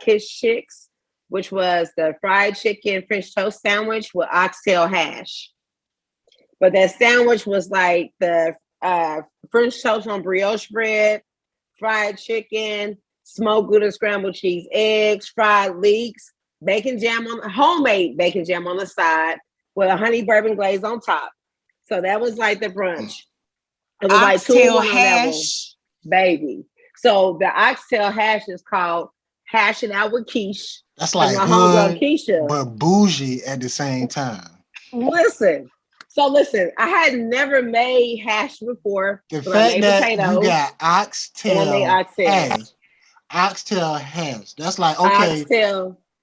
kiss chicks, which was the fried chicken French toast sandwich with oxtail hash. But that sandwich was like the French toast on brioche bread, fried chicken, smoked Gouda scrambled cheese eggs, fried leeks, bacon jam on homemade bacon jam on the side with a honey bourbon glaze on top. So that was like the brunch. It was like 2 in 1 on that one, baby. So the oxtail hash is called Hash It Out with Quiche. That's like my homegirl hood, Keisha. but bougie at the same time. Listen, I had never made hash before. The fact that potatoes, you got oxtail hash. That's like, okay,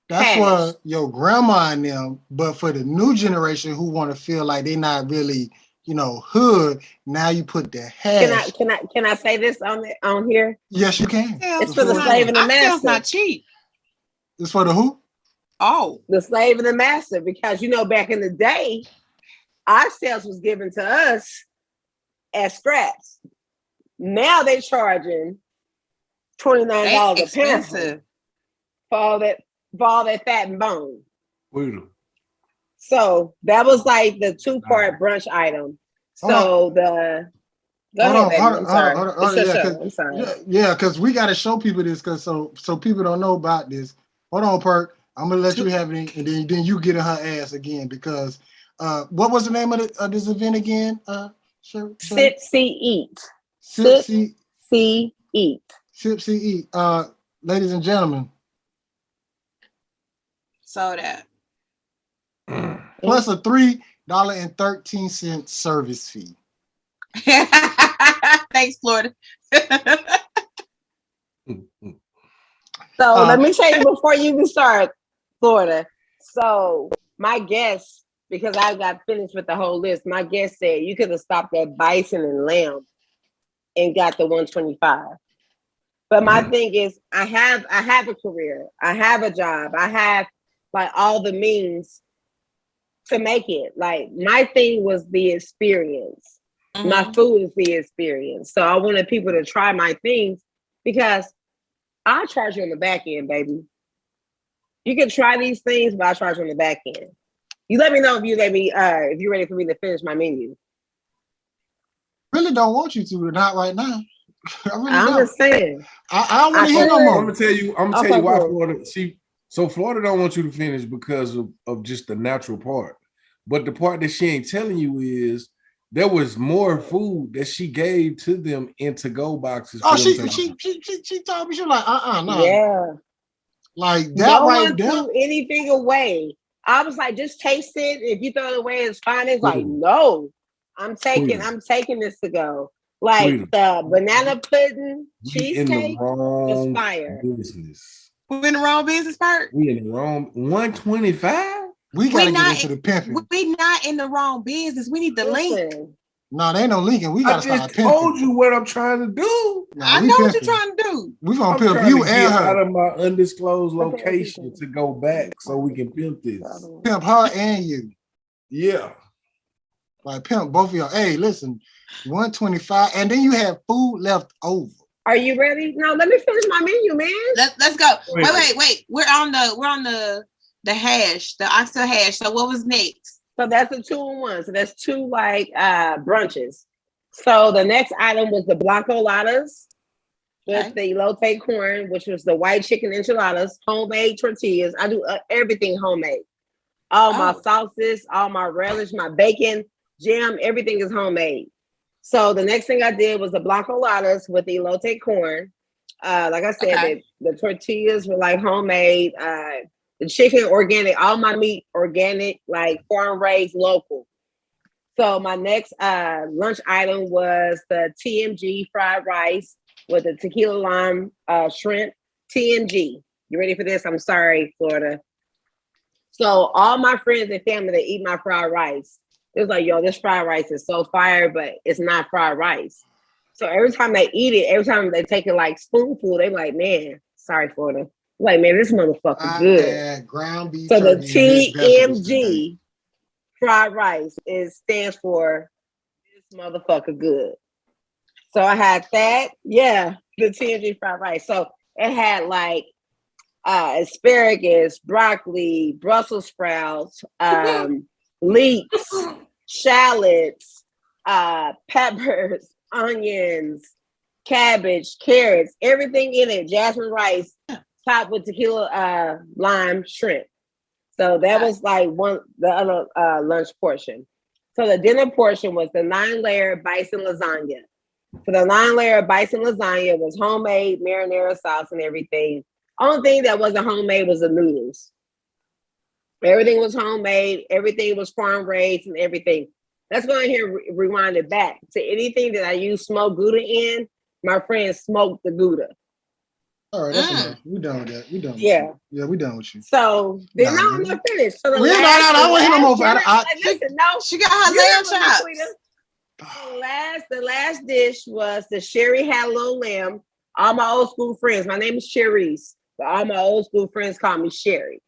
that's hash. For your grandma and them, but for the new generation who want to feel like they're not really, hood, now you put the hash. Can I say this on here? Yes, you can. It's for the slave and the master. Oxtail's not cheap. It's for the who? Oh, the slave and the master, because back in the day, oxtails was given to us as scraps. Now they charging $29 a pound for all that fat and bone. So that was like the 2-part brunch item. So I'm sorry. Yeah, because we got to show people this, because so people don't know about this. Hold on, Perk. I'm gonna let you have it, and then you get in her ass again, because what was the name of this event again? Sip, see, eat. Sip, see, eat. Sip, see, eat. Ladies and gentlemen. So that. Plus a $3.13 service fee. Thanks, Florida. So let me tell you before you even start, Florida. So my guest, because I got finished with the whole list, my guest said you could have stopped at bison and lamb and got the 125. But my thing is, I have a career, I have a job, I have like all the means to make it. Like my thing was the experience. Mm-hmm. My food is the experience. So I wanted people to try my things, because I charge you on the back end, baby. You can try these things, but I charge you on the back end. You let me know if you're ready for me to finish my menu. Really don't want you to, not right now. I'm just saying. I don't want to hear no more. I'm gonna tell you why Florida. Florida don't want you to finish because of just the natural part. But the part that she ain't telling you is there was more food that she gave to them in to-go boxes. Oh, she told me, she was like, no. Yeah. Like that no right one there. threw anything away. I was like, just taste it. If you throw it away, it's fine. It's like, no, I'm taking this to go. Like the banana pudding cheesecake was fire. Business. We're in the wrong business part. We in the wrong 125. We gotta get into the pimping. We not in the wrong business. We need the link. No, they ain't no linking. We gotta start pimping. I told you what I'm trying to do. I know what you're trying to do. We're gonna pimp you and her out of my undisclosed location to go back so we can pimp this. Pimp her and you. Yeah. Like pimp both of y'all. Hey, listen, 125, and then you have food left over. Are you ready? No, let me finish my menu, man. Let's go. Wait. We're on the hash, the oxtail hash. So what was next? So that's a 2-in-1. So that's 2 like brunches. So the next item was the Blanco Ladas with the elote corn, which was the white chicken enchiladas, homemade tortillas. I do everything homemade. All my sauces, all my relish, my bacon, jam, everything is homemade. So the next thing I did was the Blanco Ladas with the elote corn. Like I said, the tortillas were like homemade. The chicken organic, all my meat organic, like farm raised local. So my next lunch item was the Tmg Fried Rice with the tequila lime shrimp. Tmg. You ready for this? I'm sorry, Florida. So all my friends and family that eat my fried rice, it was like, yo, this fried rice is so fire, but it's not fried rice. So every time they eat it, every time they take it like spoonful, they're like, man, sorry, Florida. Like, man, this motherfucker good. Ground beef. So the TMG fried rice stands for this motherfucker good. So I had that. Yeah, the TMG fried rice. So it had like asparagus, broccoli, Brussels sprouts, leeks, shallots, peppers, onions, cabbage, carrots, everything in it. Jasmine rice, topped with tequila, lime, shrimp. So that was like the other lunch portion. So the dinner portion was the 9-layer bison lasagna. So the 9-layer bison lasagna was homemade, marinara sauce and everything. Only thing that wasn't homemade was the noodles. Everything was homemade. Everything was farm raised and everything. Let's go in here and rewind it back to anything that I use smoked Gouda in. My friend smoked the Gouda. All right, that's enough. We done with that. We done. With Yeah. you. Yeah, we done with you. So then I'm not finished. So the no, I want to hear no more. Listen, no, she got her lamb chops. The last dish was the Sherry had a little lamb. All my old school friends. My name is Cherise, but all my old school friends call me Sherry.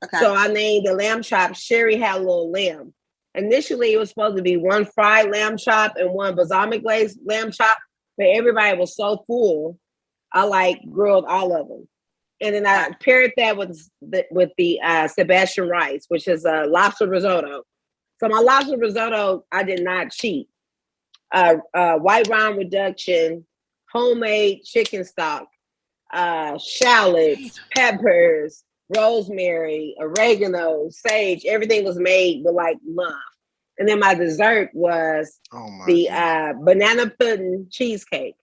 Okay. So I named the lamb chop Sherry had a little lamb. Initially, it was supposed to be one fried lamb chop and one balsamic glazed lamb chop, but everybody was so full, I grilled all of them. And then I paired that with the Sebastian rice, which is a lobster risotto. So my lobster risotto, I did not cheat. White wine reduction, homemade chicken stock, shallots, peppers, rosemary, oregano, sage. Everything was made with love. And then my dessert was the banana pudding cheesecake.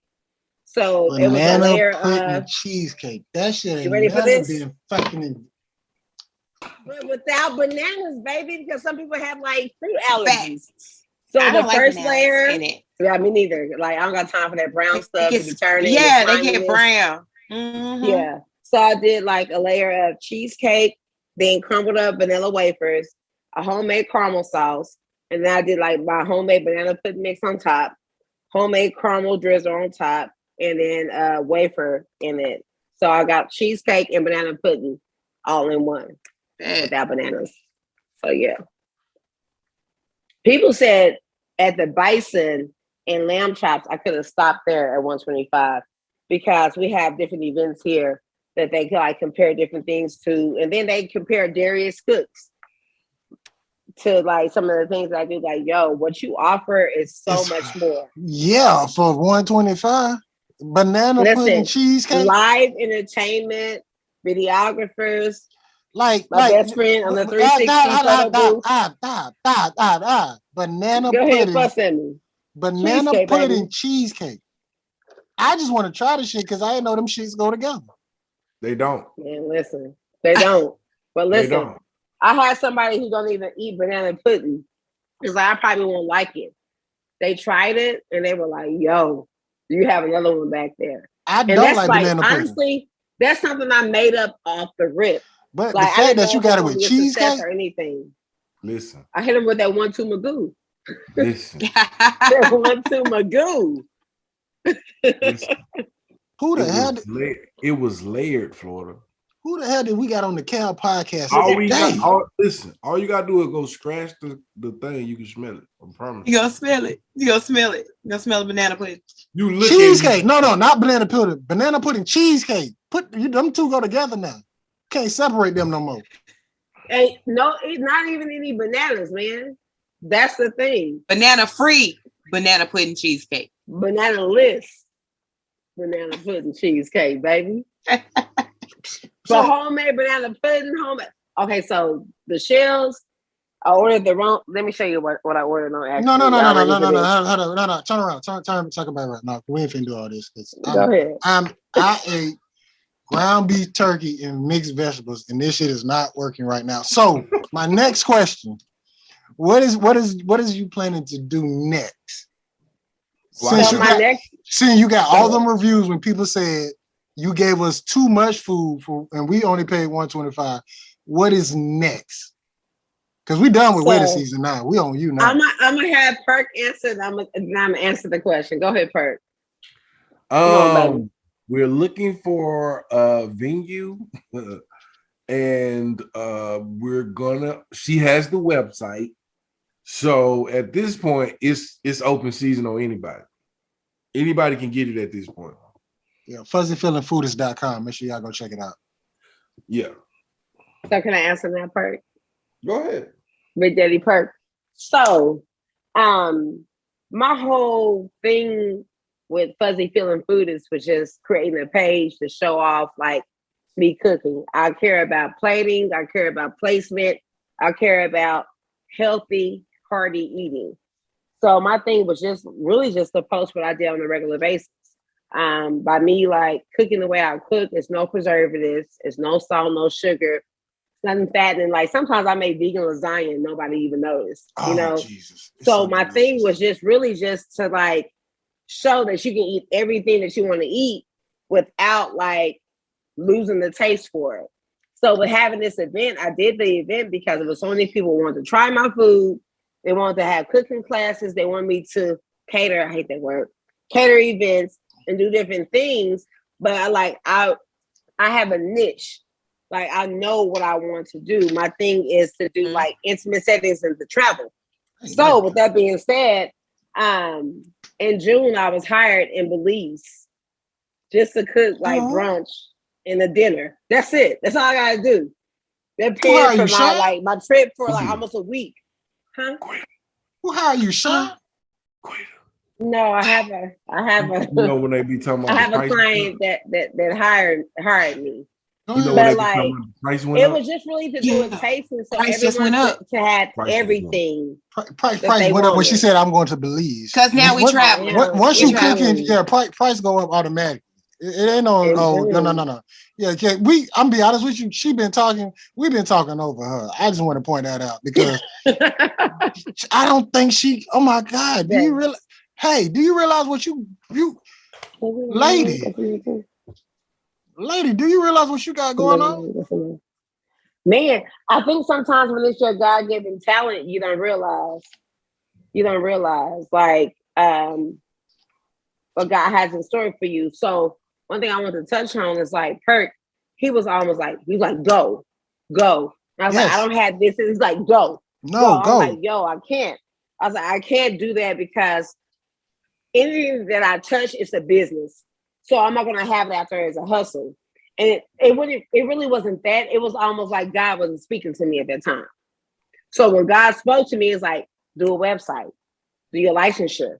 So it was a layer of cheesecake. That shit ain't ready for this? Been fucking. But without bananas, baby, because some people have fruit allergies. So the first layer in it. Yeah, me neither. I don't got time for that brown stuff to be turning. Yeah, they get brown. Mm-hmm. Yeah. So I did a layer of cheesecake, then crumbled up vanilla wafers, a homemade caramel sauce, and then I did my homemade banana pudding mix on top, homemade caramel drizzle on top, and then wafer in it. So I got cheesecake and banana pudding all in one without bananas. So yeah. People said at the bison and lamb chops, I could have stopped there at 125 because we have different events here that they compare different things to. And then they compare Darius Cooks to some of the things I do. Yo, what you offer is so much more. Yeah, for 125. Banana pudding cheesecake. Live entertainment, videographers. My best friend on the 360 photo booth. Banana Go ahead, pudding. fuss at me. Banana cheesecake, pudding baby. Cheesecake. I just want to try this shit because I didn't know them shits go together. They don't. Man, listen. They don't. But listen, I had somebody who don't even eat banana pudding because I probably won't like it. They tried it and they were like, yo, you have another one back there. I don't like banana pudding. Honestly, that's something I made up off the rip. But the fact that you got it with cheesecake or anything. Listen. I hit him with that 1-2 Magoo. Listen. 1-2 Magoo. Listen. Who the hell? It was layered, Florida. Who the hell did we got on the Cal podcast? All you gotta do is go scratch the thing. You can smell it. I promise. You gonna smell it. You gonna smell it. You gonna smell the banana pudding. You look cheesecake. No, not banana pudding. Banana pudding cheesecake. Them two go together now. Can't separate them no more. Hey, no, it's not even any bananas, man. That's the thing. Banana free banana pudding cheesecake. Banana-less banana pudding cheesecake, baby. So homemade banana pudding, homemade. Okay, so the shells, I ordered the wrong. Let me show you what I ordered on actually. No. Turn around. Talk about it right now. We ain't finna do all this. Go ahead. I ate ground beef turkey and mixed vegetables, and this shit is not working right now. So my next question: what is you planning to do next? Since you got all them reviews when people said you gave us too much food and we only paid $125. What is next? Because we done with wedding season now. We on you now. I'm gonna have Perk answer. I'm gonna answer the question. Go ahead, Perk. We're looking for a venue, and she has the website. So at this point, it's open season on anybody. Anybody can get it at this point. Yeah, fuzzyfeelingfoodist.com. Make sure y'all go check it out. Yeah. So can I answer that, Perk? Go ahead. Big Daddy Perk. So, my whole thing with Fuzzy Feeling Food is for just creating a page to show off like me cooking. I care about plating. I care about placement. I care about healthy, hearty eating. So my thing was just really just to post what I did on a regular basis. By me like cooking the way I cook, it's no preservatives, it's no salt, no sugar, nothing fattening. Like sometimes I make vegan lasagna and nobody even noticed, you know. Jesus. So my thing was just really just to like show that you can eat everything that you want to eat without like losing the taste for it. So with having this event, I did the event because it was so many people wanted to try my food. They wanted to have cooking classes. They wanted me to cater. I hate that word. Cater events and do different things. But I have a niche. Like I know what I want to do. My thing is to do like intimate settings and to travel. So with that being said, in June I was hired in Belize just to cook like brunch and a dinner. That's it. That's all I gotta do. They're paying for my trip for like almost a week. Huh? Who hired you, Sean? No, I have a You know when they be talking about I have a client that hired me. You know but like the price went it up? was just really to do a tasting so Price just everyone went up. to have Price everything. Price went up when she said I'm going to Belize. Because now we traveling. Once you cooking, price go up automatically. It ain't no no. Yeah, I'm be honest with you. We've been talking over her. I just want to point that out because I don't think she. Oh my God! Do you realize? Hey, do you realize what you lady? Lady, do you realize what you got going on? Man, I think sometimes when it's your God-given talent, you don't realize. Like what God has in store for you. So one thing I want to touch on is like Perk. He was almost like go. And I was like, I don't have this. And he's like, go. No, go. I'm like, yo, I can't. I was like, I can't do that because anything that I touch is a business. So I'm not gonna have it out there as a hustle. And it really wasn't that. It was almost like God wasn't speaking to me at that time. So when God spoke to me, it's like, do a website, do your licensure,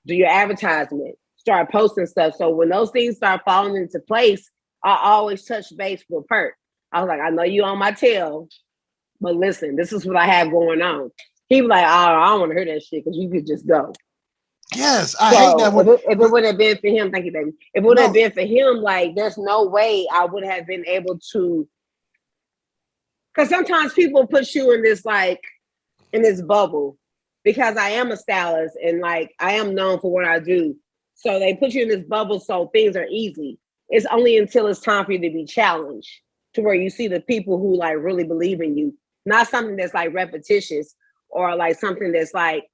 do your advertisement, start posting stuff. So when those things start falling into place, I always touch base with Perk. I was like, I know you on my tail, but listen, this is what I have going on. He was like, oh, I don't want to hear that shit because you could just go. Yes, I hate that. If it would have been for him, thank you, baby. If it would have been for him, like, there's no way I would have been able to. Because sometimes people put you in this bubble because I am a stylist and like I am known for what I do. So they put you in this bubble so things are easy. It's only until it's time for you to be challenged to where you see the people who like really believe in you, not something that's like repetitious or like something that's like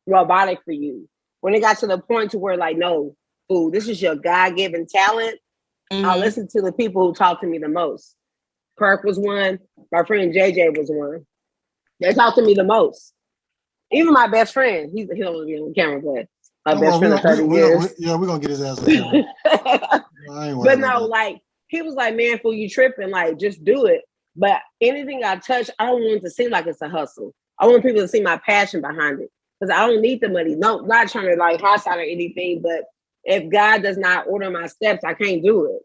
robotic for you. When it got to the point to where like, no, fool, this is your God-given talent. I listen to the people who talk to me the most. Perk was one. My friend JJ was one. They talk to me the most. Even my best friend, he don't want to be on camera, but my best friend of 30 years. We're going to get his ass on camera. But no, like, he was like, man, fool, you tripping. Like, just do it. But anything I touch, I don't want it to seem like it's a hustle. I want people to see my passion behind it. Because I don't need the money. No, not trying to like hostile or anything, but if God does not order my steps, I can't do it.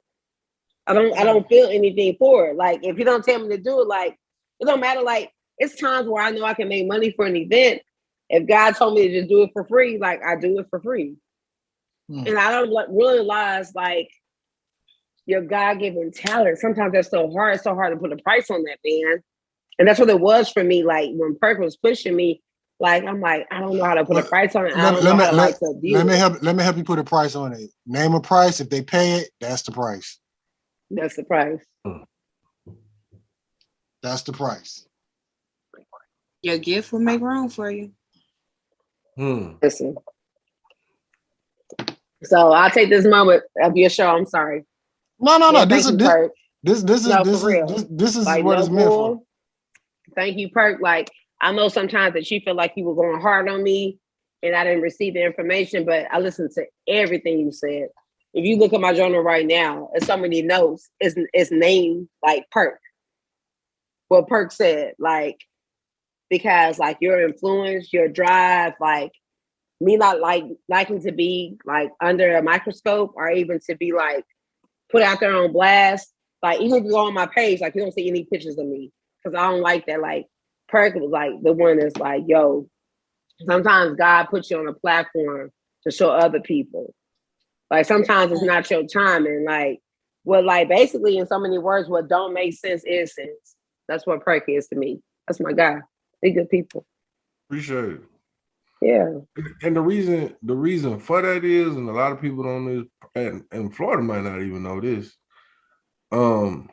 I don't feel anything for it. Like if you don't tell me to do it, like it don't matter. Like it's times where I know I can make money for an event. If God told me to just do it for free, like I do it for free. And I don't realize like your God-given talent. Sometimes that's so hard. It's so hard to put a price on that, man. And that's what it was for me. Like when Perk was pushing me, like I'm like, I don't know how to put a price on it. I don't know how to like to view it. Let me help you put a price on it. Name a price. If they pay it, that's the price. That's the price. That's the price. Your gift will make room for you. Listen. So I'll take this moment of your show. I'm sorry. No. Yeah, This is like, what it's meant for. Thank you, Perk. Like I know sometimes that you feel like you were going hard on me and I didn't receive the information, but I listened to everything you said. If you look at my journal right now, it's so many notes. It's named like Perk. What Perk said, like because like your influence, your drive, like me not liking to be like under a microscope or even to be like put out there on blast. Like even if you go on my page, like you don't see any pictures of me because I don't like that. Like Perk was like the one that's like, yo, sometimes God puts you on a platform to show other people. Like sometimes it's not your time, and like what, like basically in so many words, what don't make sense is sense. That's what Perk is to me. That's my guy. They good people. Appreciate it. Yeah. And the reason for that is, and a lot of people don't know this, and Florida might not even know this. The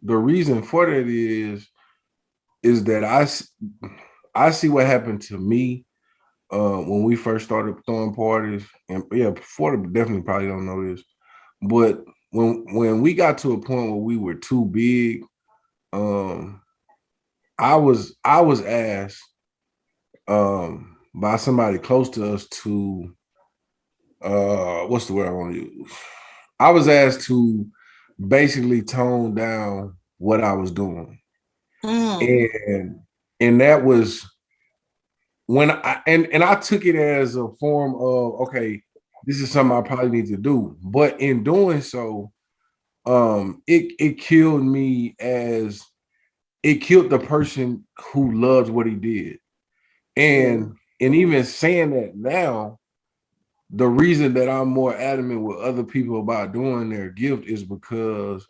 reason for that is that I see what happened to me when we first started throwing parties, and yeah, Florida definitely probably don't know this, but when we got to a point where we were too big, I was asked by somebody close to us to what's the word I want to use? I was asked to basically tone down what I was doing. And that was when I took it as a form of, okay, this is something I probably need to do. But in doing so, it killed me as it killed the person who loves what he did. And even saying that now, the reason that I'm more adamant with other people about doing their gift is because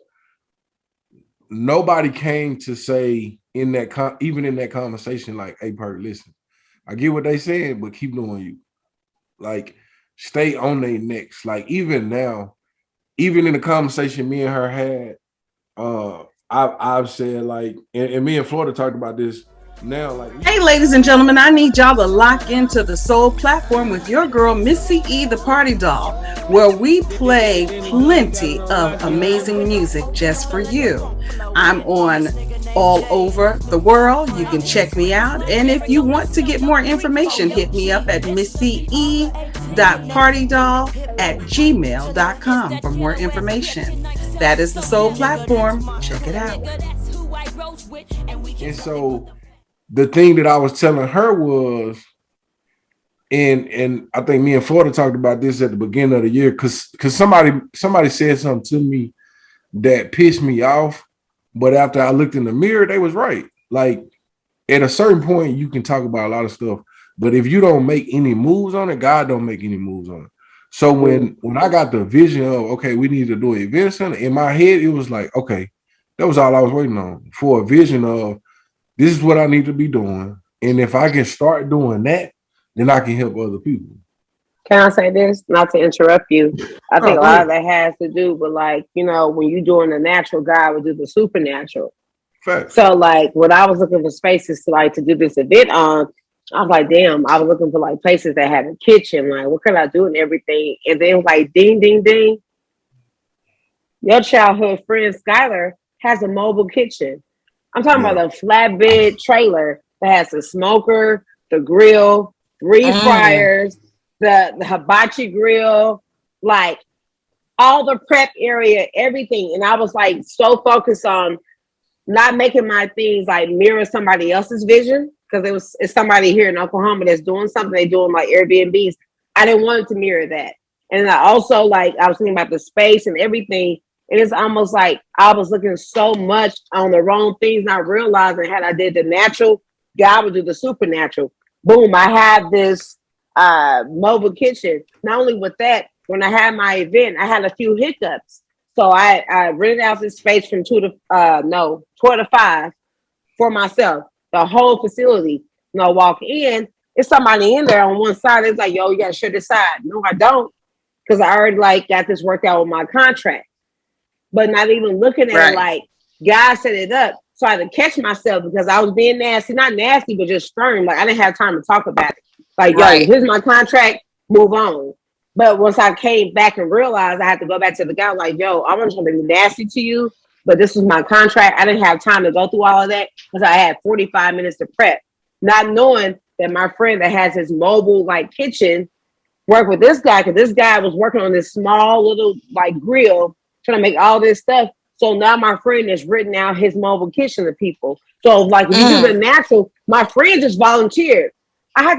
nobody came to say in that even in that conversation, like, hey, Perk, listen, I get what they said, but keep doing you. Like, stay on their necks. Like, even now, even in the conversation me and her had, I've said, like, and me and Florida talked about this now, like, hey, ladies and gentlemen, I need y'all to lock into the Soul Platform with your girl, Missy E, the Party Doll, where we play plenty of amazing music just for you. I'm on all over the world. You can check me out. And if you want to get more information, hit me up at missye.partydoll@gmail.com for more information. That is the Soul Platform. Check it out. And so the thing that I was telling her was, and I think me and Florida talked about this at the beginning of the year, because somebody said something to me that pissed me off, but after I looked in the mirror, they was right. Like, at a certain point, you can talk about a lot of stuff, but if you don't make any moves on it, God don't make any moves on it. So when I got the vision of, okay, we need to do an event center, in my head, it was like, okay, that was all I was waiting on, for a vision of, this is what I need to be doing. And if I can start doing that, then I can help other people. Can I say this? Not to interrupt you. I think a lot of that has to do with, like, you know, when you're doing the natural, God would do the supernatural. Fact. So, like, when I was looking for spaces to do this event on, I was like, damn, I was looking for like places that had a kitchen. Like, what can I do and everything? And then like, ding, ding, ding. Your childhood friend Skylar has a mobile kitchen. I'm talking about a flatbed trailer that has the smoker, the grill, 3 fryers, the hibachi grill, like all the prep area, everything. And I was like so focused on not making my things like mirror somebody else's vision, because it's somebody here in Oklahoma that's doing something. They doing like Airbnbs. I didn't want it to mirror that. And I also, like, I was thinking about the space and everything. And it's almost like I was looking so much on the wrong things, not realizing had I did the natural, God would do the supernatural. Boom, I have this mobile kitchen. Not only with that, when I had my event, I had a few hiccups. So I rented out this space from 12 to 5 for myself. The whole facility. You know, walk in, it's somebody in there on one side. It's like, yo, you gotta shut this side. No, I don't, because I already like got this worked out with my contract. But not even looking at it, like, God set it up. So I had to catch myself because I was being nasty, not nasty, but just stern. Like, I didn't have time to talk about it. Like, yo, here's my contract, move on. But once I came back and realized, I had to go back to the guy, like, yo, I wasn't going to be nasty to you, but this is my contract. I didn't have time to go through all of that because I had 45 minutes to prep. Not knowing that my friend that has his mobile, like, kitchen worked with this guy, because this guy was working on this small little, like, grill, trying to make all this stuff. So now my friend has written out his mobile kitchen to people. So like if you do the natural, my friend just volunteered. I had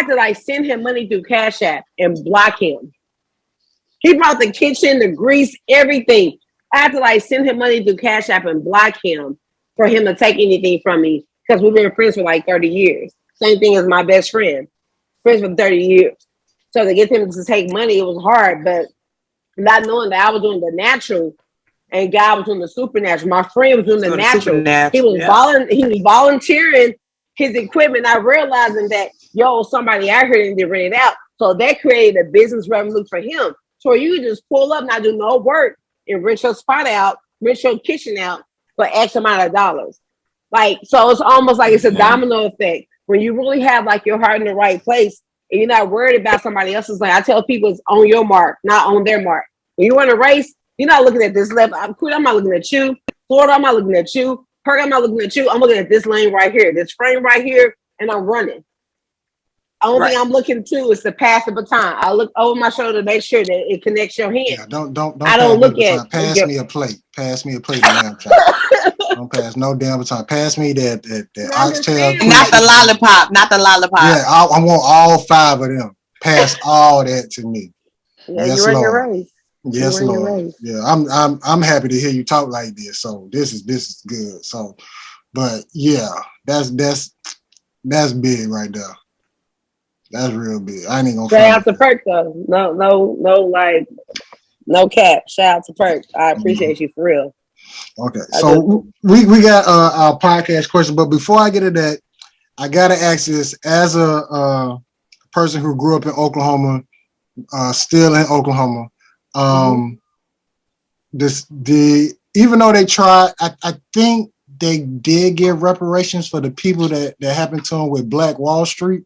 to send him money through Cash App and block him. He brought the kitchen, the grease, everything. I had to send him money through Cash App and block him for him to take anything from me because we've been friends for 30 years. Same thing as my best friend, friends for 30 years. So to get them to take money, it was hard, but not knowing that I was doing the natural and God was doing the supernatural. My friend was doing the natural. He was volunteering his equipment, not realizing that, somebody out here didn't rent it out. So that created a business revenue for him. So you could just pull up, not do no work, and rent your spot out, rent your kitchen out for X amount of dollars. So it's almost like it's a domino effect. When you really have your heart in the right place and you're not worried about somebody else's, I tell people it's on your mark, not on their mark. When you run a race, you're not looking at this left. I'm not looking at you. Florida, I'm not looking at you. Perk, I'm not looking at you. I'm looking at this lane right here, this frame right here, and I'm running. The only thing I'm looking to is to pass the baton. I look over my shoulder to make sure that it connects your hand. Yeah, don't I don't look at pass me a plate. Pass me a plate of lamb chop. Don't pass no damn baton. Pass me that oxtail. Not the lollipop. Not the lollipop. Yeah, I want all 5 of them. Pass all that to me. Yeah, yes, you're Lord. in your race. Yes, Lord. Yeah, I'm happy to hear you talk like this. So this is good. So, but yeah, that's big right there. That's real big. I ain't gonna shout out to Perk though. No cap. Shout out to Perk. I appreciate you for real. Okay, so we got our podcast question, but before I get to that, I gotta ask this as a person who grew up in Oklahoma, still in Oklahoma. Even though they tried, I think they did give reparations for the people that happened to them with Black Wall Street.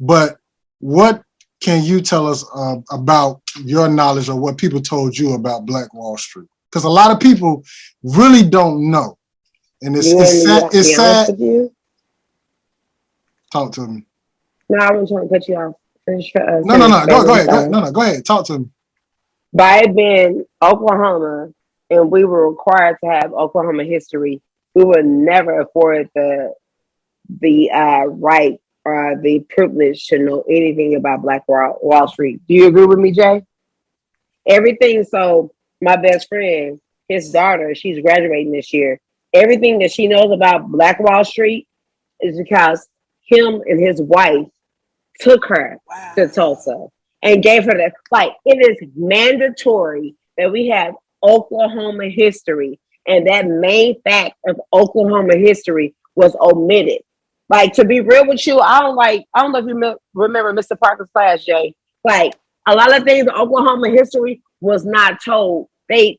But what can you tell us about your knowledge of what people told you about Black Wall Street? Because a lot of people really don't know, and it's sad. Talk to me. No, I wasn't trying to cut you off. No. Go ahead. Go ahead. Talk to me. By it being Oklahoma, and we were required to have Oklahoma history, we were never afforded the right or the privilege to know anything about Black Wall Street. Do you agree with me, Jay? Everything. So my best friend, his daughter, she's graduating this year. Everything that she knows about Black Wall Street is because him and his wife took her to Tulsa and gave her that. It is mandatory that we have Oklahoma history, and that main fact of Oklahoma history was omitted. To be real with you, I don't know if you remember Mr. Parker's class, Jay. A lot of things in Oklahoma history was not told. They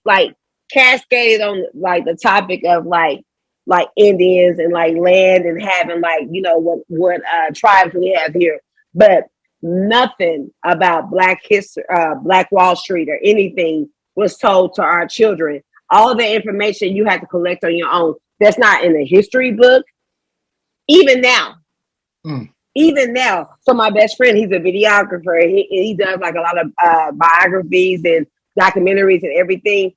cascaded on the topic of Indians and land and having what tribes we have here, but nothing about Black history, Black Wall Street or anything was told to our children. All the information you have to collect on your own. That's not in the history book. Even now. So my best friend, he's a videographer. He does a lot of biographies and documentaries and everything.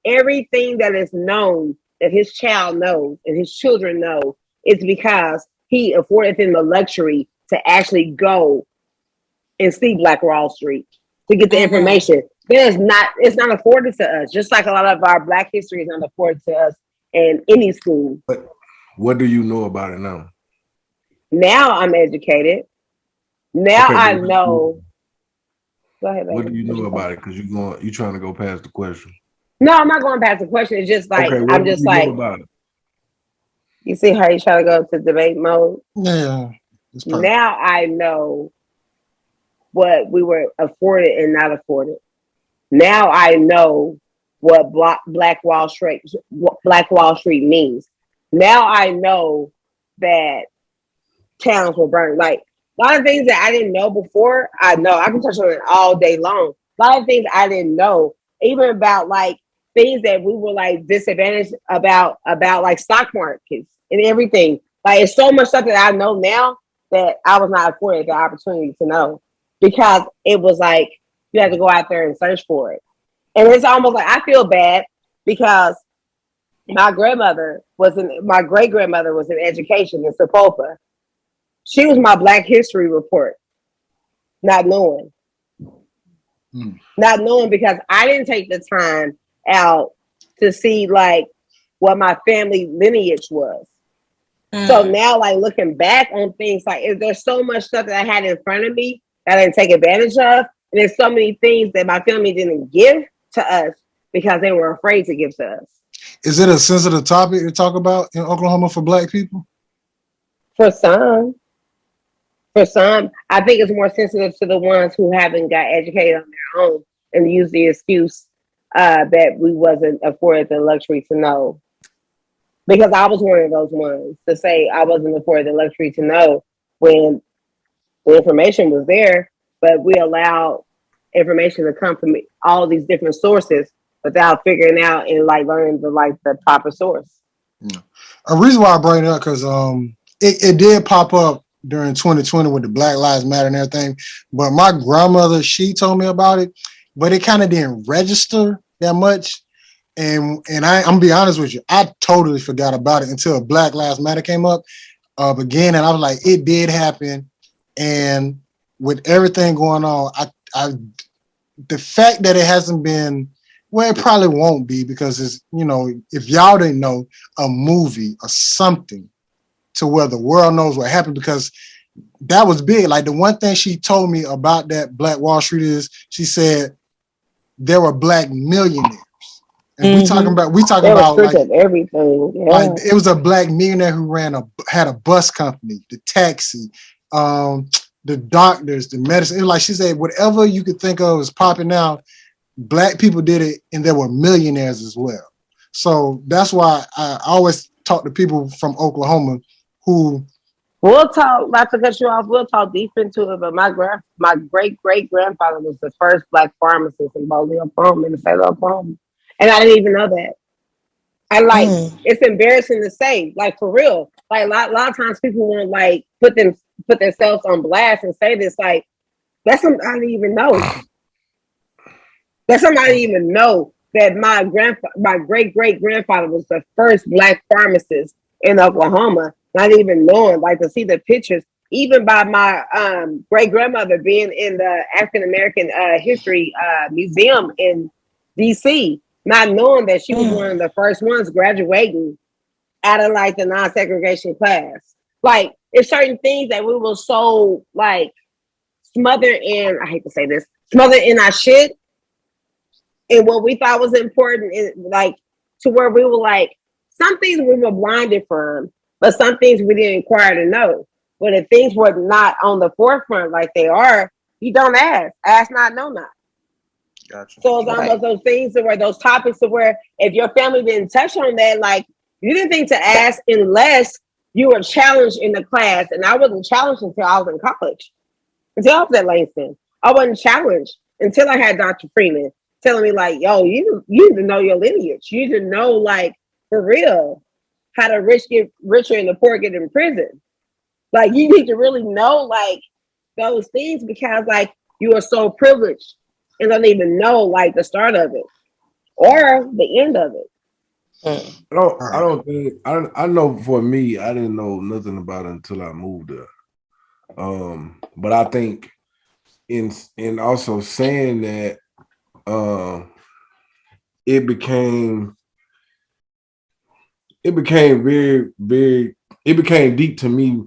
Everything that is known that his child knows and his children know is because he afforded them the luxury to actually go and see Black Wall Street to get the information. It's not afforded to us, just like a lot of our Black history is not afforded to us in any school. But what do you know about it now? Now I'm educated. Now I know. Go ahead, baby. What do you know about it? Because you trying to go past the question. No, I'm not going past the question. It's just I'm just about it? You see how you try to go to debate mode? Yeah. Now I know what we were afforded and not afforded. Now I know what Black Wall Street means. Now I know that towns were burned. A lot of things that I didn't know before, I know. I can touch on it all day long. A lot of things I didn't know, even about things that we were disadvantaged about stock markets and everything. It's so much stuff that I know now that I was not afforded the opportunity to know, because it was you had to go out there and search for it. And it's almost I feel bad because My grandmother was in my great grandmother was in education in Sapulpa. She was my Black History report, not knowing. Not knowing because I didn't take the time out to see like what my family lineage was. So now, like looking back on things, like there's so much stuff that I had in front of me that I didn't take advantage of, and there's so many things that my family didn't give to us because they were afraid to give to us. Is it a sensitive topic to talk about in Oklahoma for Black people? For some, I think it's more sensitive to the ones who haven't got educated on their own and use the excuse that we wasn't afforded the luxury to know. Because I was one of those ones to say I wasn't afforded the luxury to know when the information was there, but we allowed information to come from all these different sources without figuring out and like learning the proper source. Yeah. A reason why I bring it up because it did pop up during 2020 with the Black Lives Matter and everything. But my grandmother, she told me about it, but it kind of didn't register that much. And I'm gonna be honest with you, I totally forgot about it until Black Lives Matter came up again, and I was like, it did happen. And with everything going on, I the fact that it hasn't been, well, it probably won't be because it's, you know, if y'all didn't know, a movie or something to where the world knows what happened, because that was big. Like the one thing she told me about that Black Wall Street is she said there were Black millionaires. And we talking about like everything. Yeah. Like it was a Black millionaire who had a bus company, the taxi, the doctors, the medicine. It was like she said, whatever you could think of was popping out. Black people did it, and there were millionaires as well. So that's why I always talk to people from Oklahoma who. We'll talk, not to cut you off, we'll talk deep into it, but my great-great-grandfather was the first Black pharmacist in Bowling, Oklahoma, in the state of Oklahoma. And I didn't even know that. I like, it's embarrassing to say, like for real. Like a lot of times people want to like put themselves on blast and say this, like, that's something I didn't even know. That's something I didn't even know that my great-great-grandfather was the first Black pharmacist in Oklahoma. Not even knowing, like to see the pictures, even by my great grandmother being in the African American History Museum in DC, not knowing that she was one of the first ones graduating out of like the non-segregation class. Like it's certain things that we were so like smothered in. I hate to say this, smothered in our shit, and what we thought was important, like to where we were like some things we were blinded from. But some things we didn't inquire to know. But if things were not on the forefront like they are, you don't ask. Ask not, know not. Gotcha. So it's almost those things where those topics of where if your family didn't touch on that, like you didn't think to ask unless you were challenged in the class. And I wasn't challenged until I was in college. Until I was at Langston. I wasn't challenged until I had Dr. Freeman telling me like, yo, you need to know your lineage. You need to know like for real. How the rich get richer and the poor get in prison. Like you need to really know like those things because like you are so privileged and don't even know like the start of it or the end of it. I know for me, I didn't know nothing about it until I moved there. But I think in also saying that it became very, very, it became deep to me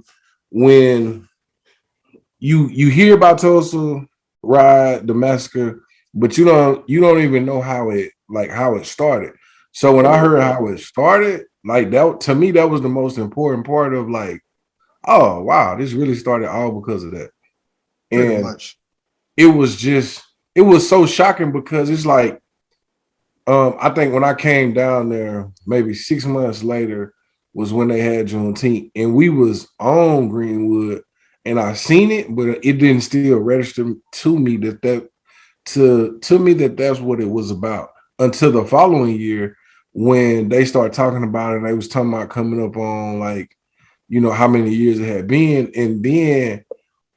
when you hear about Tulsa riot, the massacre, but you don't even know how it started. So when I heard how it started, like that to me, that was the most important part of like, oh wow, this really started all because of that. And it was so shocking because it's like I think when I came down there, maybe 6 months later was when they had Juneteenth, and we was on Greenwood, and I seen it, but it didn't still register to me that that's what it was about until the following year when they started talking about it. And they was talking about coming up on like, you know, how many years it had been, and then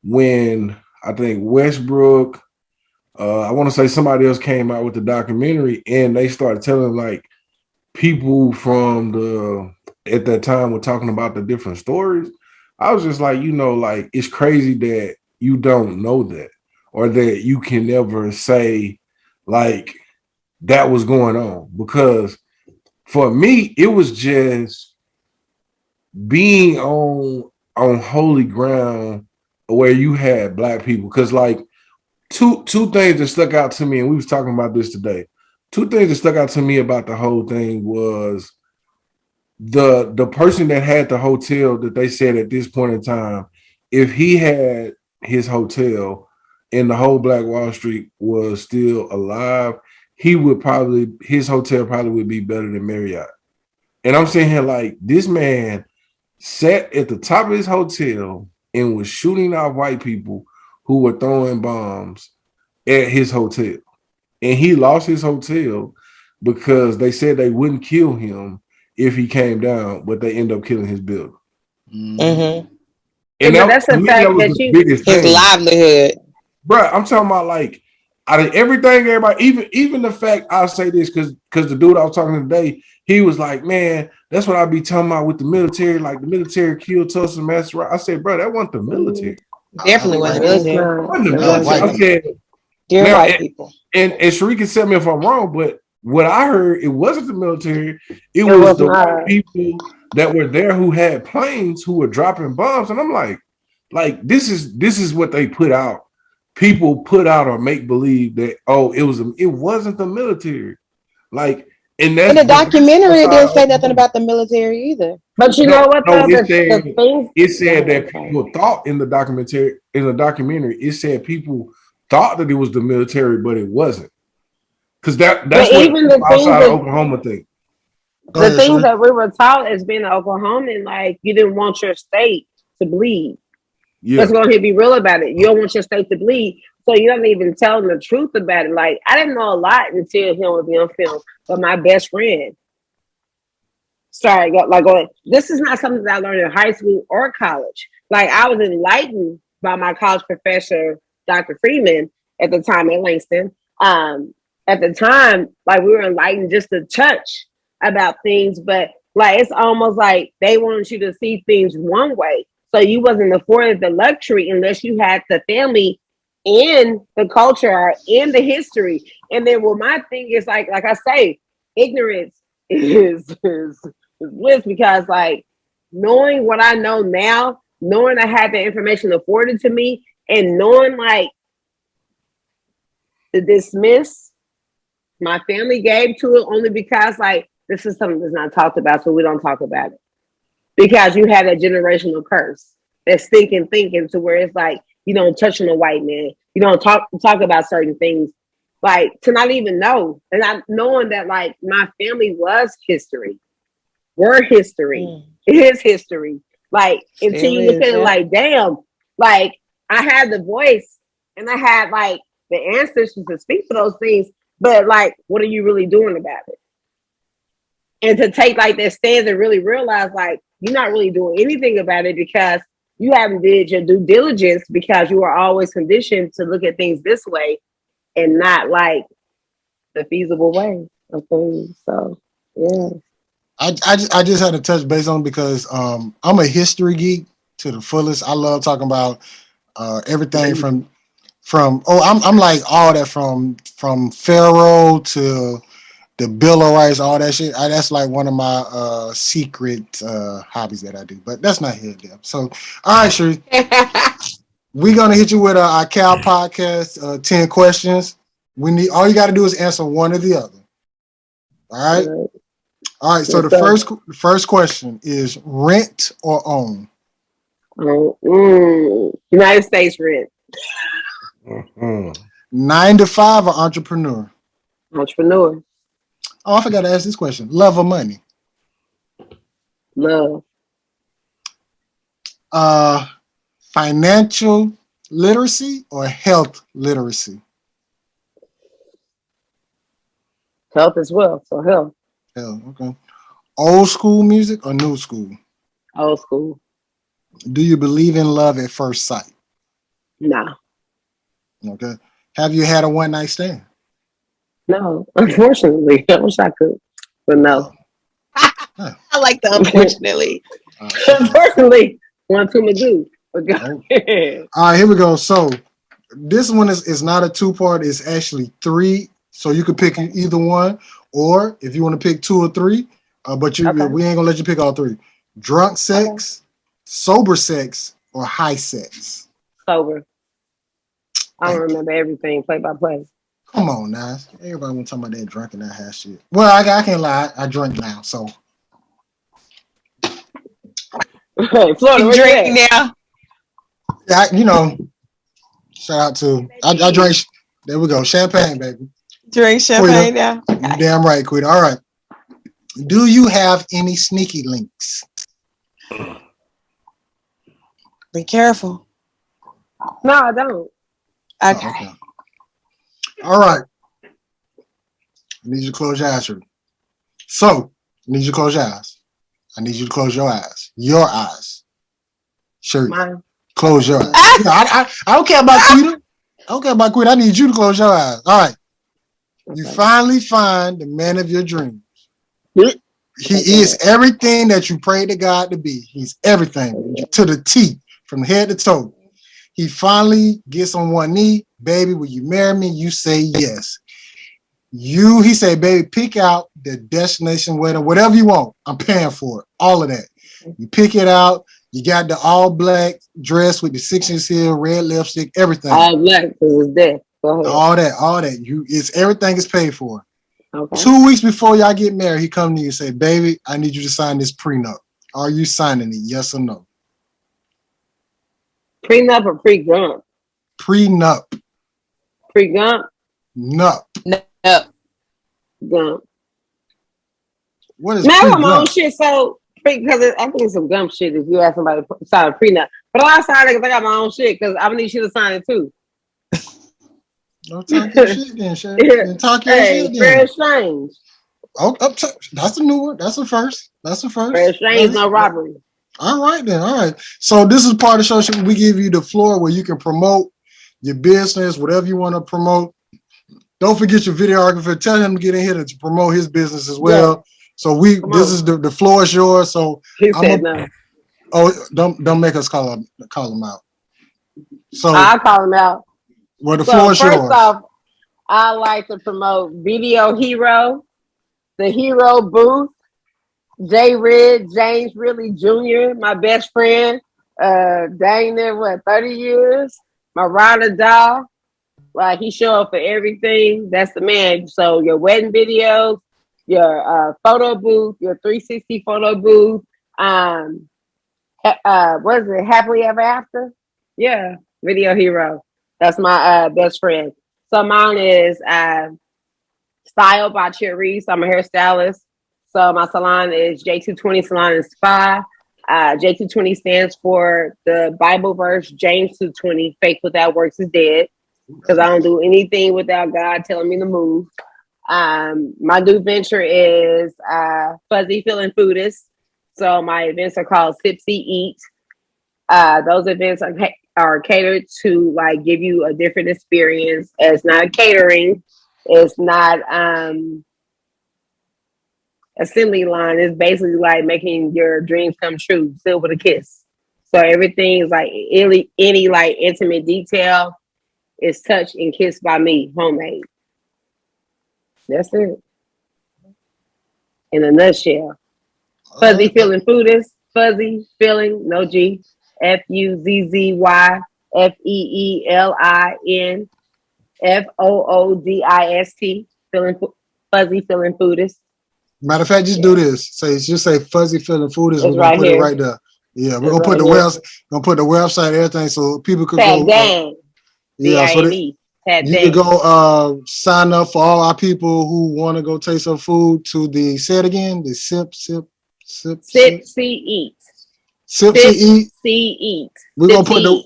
when I think Westbrook. I want to say somebody else came out with the documentary and they started telling like people from at that time were talking about the different stories, I was just like, like it's crazy that you don't know that, or that you can never say like that was going on. Because for me, it was just being on holy ground where you had Black people. Because like two things that stuck out to me, and we was talking about this today. Two things that stuck out to me about the whole thing was the person that had the hotel, that they said at this point in time, if he had his hotel and the whole Black Wall Street was still alive, his hotel probably would be better than Marriott. And I'm saying here, like, this man sat at the top of his hotel and was shooting out white people who were throwing bombs at his hotel. And he lost his hotel because they said they wouldn't kill him if he came down, but they end up killing his building. Mm-hmm. And that's that, the me, fact that was that the biggest his thing. livelihood. Bro, I'm talking about like out of everything, everybody, even the fact, I'll say this because the dude I was talking to today, he was like, man, that's what I be talking about with the military. Like the military killed Tulsa Massacre. I said, bro, that wasn't the military. Definitely wasn't military. I said, Dear now, white people. And Sharika said me if I'm wrong, but what I heard, it wasn't the military. It was the white people that were there who had planes who were dropping bombs. And I'm like this is what they put out. People put out or make believe that, oh, it wasn't the military. Like, and that's In the documentary, it didn't say Oklahoma. nothing about the military either. But you know what? Though, it said that people thought in the documentary, it said people thought that it was the military, but it wasn't. Because that's what even the outside of Oklahoma think. The things that we were taught as being an Oklahoman, like you didn't want your state to bleed. Yeah. Let's go ahead and be real about it. You don't want your state to bleed. So you're not even telling the truth about it. Like, I didn't know a lot until him was on film. But my best friend started going, this is not something that I learned in high school or college. Like, I was enlightened by my college professor, Dr. Freeman, at the time at Langston. At the time, like, we were enlightened just a touch about things. But, like, it's almost like they wanted you to see things one way. So you wasn't afforded the luxury unless you had the family in the culture or in the history. And then, well, my thing is like I say, ignorance is bliss, because like knowing what I know now, knowing I had the information afforded to me, and knowing like the dismiss my family gave to it only because like this is something that's not talked about, so we don't talk about it. Because you had a generational curse that's thinking to where it's like, you don't touch on a white man. You don't talk about certain things. Like, to not even know. And not knowing that, like, my family was history. We're history. It is history. Like, until you look at it like, damn, like, I had the voice and I had, like, the ancestors to speak for those things. But, like, what are you really doing about it? And to take, like, that stance and really realize, like, you're not really doing anything about it because you haven't did your due diligence, because you are always conditioned to look at things this way and not like the feasible way of things. So yeah. I just had to touch base on it because I'm a history geek to the fullest. I love talking about everything from I'm like all that from Pharaoh to the Bill of Rights, all that shit. That's like one of my secret hobbies that I do, but that's not here there. So, all right, Sheree, we're gonna hit you with our Cal podcast 10 questions. All you got to do is answer one or the other. All right. So the first question is rent or own? United States rent. 9 to 5 or entrepreneur? Entrepreneur. Oh, I forgot to ask this question. Love or money? Love. Financial literacy or health literacy? Health as well. So health. Health, okay. Old school music or new school? Old school. Do you believe in love at first sight? No. Okay. Have you had a one-night stand? No, unfortunately. I wish I could, but no. I like the unfortunately. Unfortunately, one too Magoo. But go ahead. All right, here we go. So this one is not a two-part. It's actually three. So you could pick either one, or if you want to pick two or three, but we ain't gonna let you pick all three. Drunk sex, sober sex, or high sex. Sober. I don't remember everything play by play. Come on, now. Everybody want to talk about that drunk and that hash shit. Well, I can't lie. I drink now, so. Florida, you drink now. Yeah, shout out to I drink. There we go, champagne, baby. Drink champagne now. You damn right, Quita. All right. Do you have any sneaky links? Be careful. No, I don't. Okay. All right. I need you to close your eyes, Rudy. So, I need you to close your eyes. I need you to close your eyes. Your eyes. Sure. Mine. Close your eyes. I don't care about Quita. I don't care about Quita. I need you to close your eyes. All right. You finally find the man of your dreams. He is everything that you prayed to God to be. He's everything to the T, from head to toe. He finally gets on one knee. Baby, will you marry me? You say yes. He said, baby, pick out the destination wedding, whatever you want. I'm paying for it. All of that. You pick it out. You got the all black dress with the 6-inch heel, red lipstick, everything. All black because it's death. Go ahead. All that. Everything is paid for. Okay. 2 weeks before y'all get married, he come to you and say, baby, I need you to sign this prenup. Are you signing it? Yes or no? Prenup or pre-gump? Prenup. Pre-gump? Nup. Gump. What is man, I got pre-gump? my own shit, so because I think it's some gump shit if you ask somebody to sign a prenup. But I signed it because I got my own shit because I need you to sign it too. Don't talk your shit then, Sherry. Talk your shit then. Fair exchange. Oh, that's a new one. That's the first. Fair exchange, no robbery. All right then. All right. So this is part of the show. We give you the floor where you can promote your business, whatever you want to promote. Don't forget your videographer. Tell him to get in here to promote his business as well. Yeah. So is the floor is yours. So he said no. Oh, don't make us call him out. So I'll call him out. Well, the floor is yours. First off, I like to promote Video Hero, the Hero Booth, J. Red, James Ridley Jr., my best friend, dang near 30 years, my ride or die. Like, he show up for everything. That's the man. So your wedding videos, your photo booth, your 360 photo booth, what is it, Happily Ever After? Yeah, Video Hero. That's my best friend. So mine is Style by Cherise. I'm a hairstylist. So my salon is J220 Salon and Spa. J220 stands for the Bible verse, James 2:20, faith without works is dead. Because I don't do anything without God telling me to move. My new venture is Fuzzy Feeling Foodist. So my events are called Sip, See, Eat. Those events are catered to like give you a different experience. It's not catering. It's not assembly line. It's basically like making your dreams come true, still with a kiss. So everything is like any like intimate detail is touched and kissed by me, homemade. That's it. In a nutshell. Fuzzy Feeling Foodist. Fuzzy Feeling, no G. FUZZY FEELIN FOODIST. Fuzzy Feeling Foodist. Matter of fact, just do this. Just say Fuzzy Feeling Foodist. We're gonna put it right there. Yeah, we're gonna put the website, everything, so people could go. Yeah, so you can go sign up for all our people who want to go taste some food to the, say it again, the Sip, See, Eat. Sip, See, Eat. We're gonna put the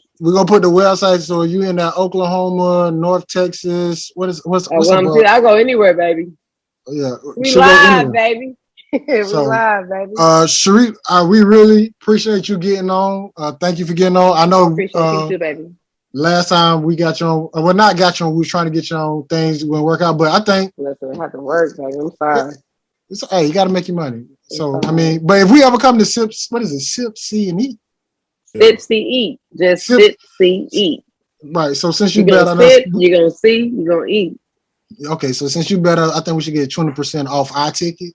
website, so you in that Oklahoma, North Texas, what's I'll go anywhere, baby. Yeah. We live, baby. Live, baby. Sheree, we really appreciate you getting on. Thank you for getting on. I know appreciate you too, baby. Last time we got you on, well, not got you on, we were trying to get you on, things wouldn't work out, but I think. Listen, I have to work, baby. I'm sorry. Hey, you got to make your money. So I mean, but if we ever come to sips, what is it? Sip, see, and eat. Sip, see, eat. Just sip, see, eat. Right. So since you You're better, gonna sip, you're gonna see, you're gonna eat. Okay. So since you better, I think we should get 20% off our ticket.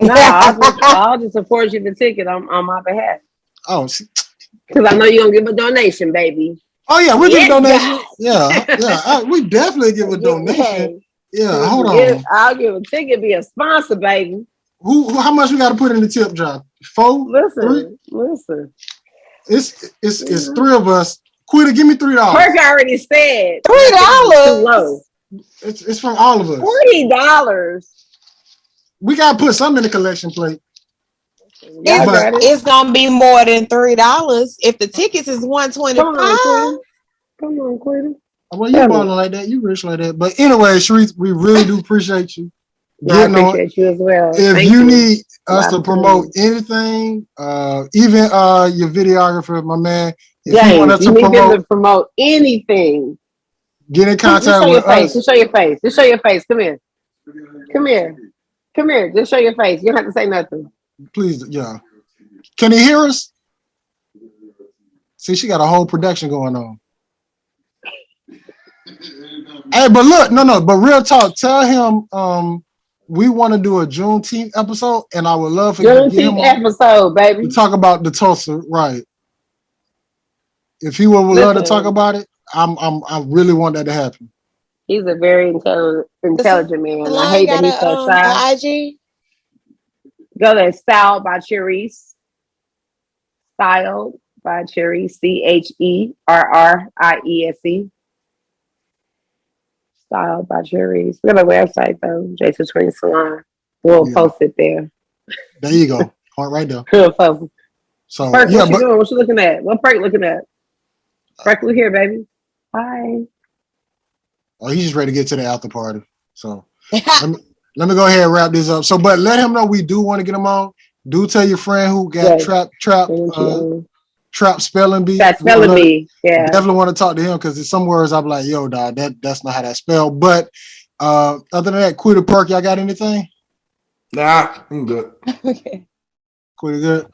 No, I'll just afford you the ticket on my behalf. Oh, because I know you're gonna give a donation, baby. Oh yeah, we give a donation. God. Yeah. We definitely give a donation. Yeah, hold on. I'll give a ticket. Be a sponsor, baby. Who? How much we got to put in the tip jar? 4? Listen. It's 3 of us. Quitter, give me $3. Perk already said $3. Too low. It's from all of us. $40. We gotta put something in the collection plate. It's gonna be more than $3 if the tickets is $125. Come on, Quitter. Well, you balling like that, you rich like that. But anyway, Sharice, we really do appreciate you. I appreciate you as well. If you need us to promote anything, even your videographer, my man, if James, you want us to promote anything, get in contact with us. Just show your face. Just show your face. Come here. Just show your face. You don't have to say nothing. Please, yeah. Can he hear us? See, she got a whole production going on. Hey, but look, but real talk. Tell him we want to do a Juneteenth episode, and I would love for you to get him on episode, baby. to talk about the Tulsa, right? If he would love to talk about it, I really want that to happen. He's a very intelligent man. I hate that he's so shy. IG. Go to Styled by Cherise. Styled by Cherise. CHERRIESE. Styled by Cherise. We have a website though, Jason Swing Salon. We'll post it there. There you go. Point right there. We'll post it. So Perk, what you doing? What you looking at? What Perk looking at? Perk, we here, baby. Hi. Oh, he's just ready to get to the after party. So let me go ahead and wrap this up. So, but let him know we do want to get him on. Do tell your friend who got trap spelling bee. That spelling bee. Yeah. Definitely want to talk to him because there's some words I'm like, yo, dog, that's not how that's spelled. But other than that, Quitter, Perk, y'all got anything? Nah, I'm good. Okay. Quitter good.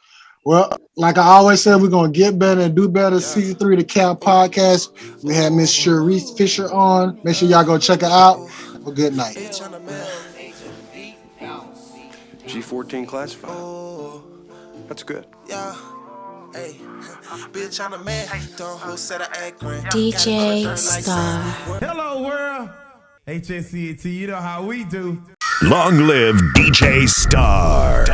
Well, like I always said, we're gonna get better and do better. Season 3 of the Cap Podcast. We had Miss Cherise Fisher on. Make sure y'all go check her out. Have a good night. G14 classified. That's good. Yeah. Hey, bitch, I'm a man. Don't who said I act grand. DJ Star. Hello, world. HSCAT, you know how we do. Long live DJ Star.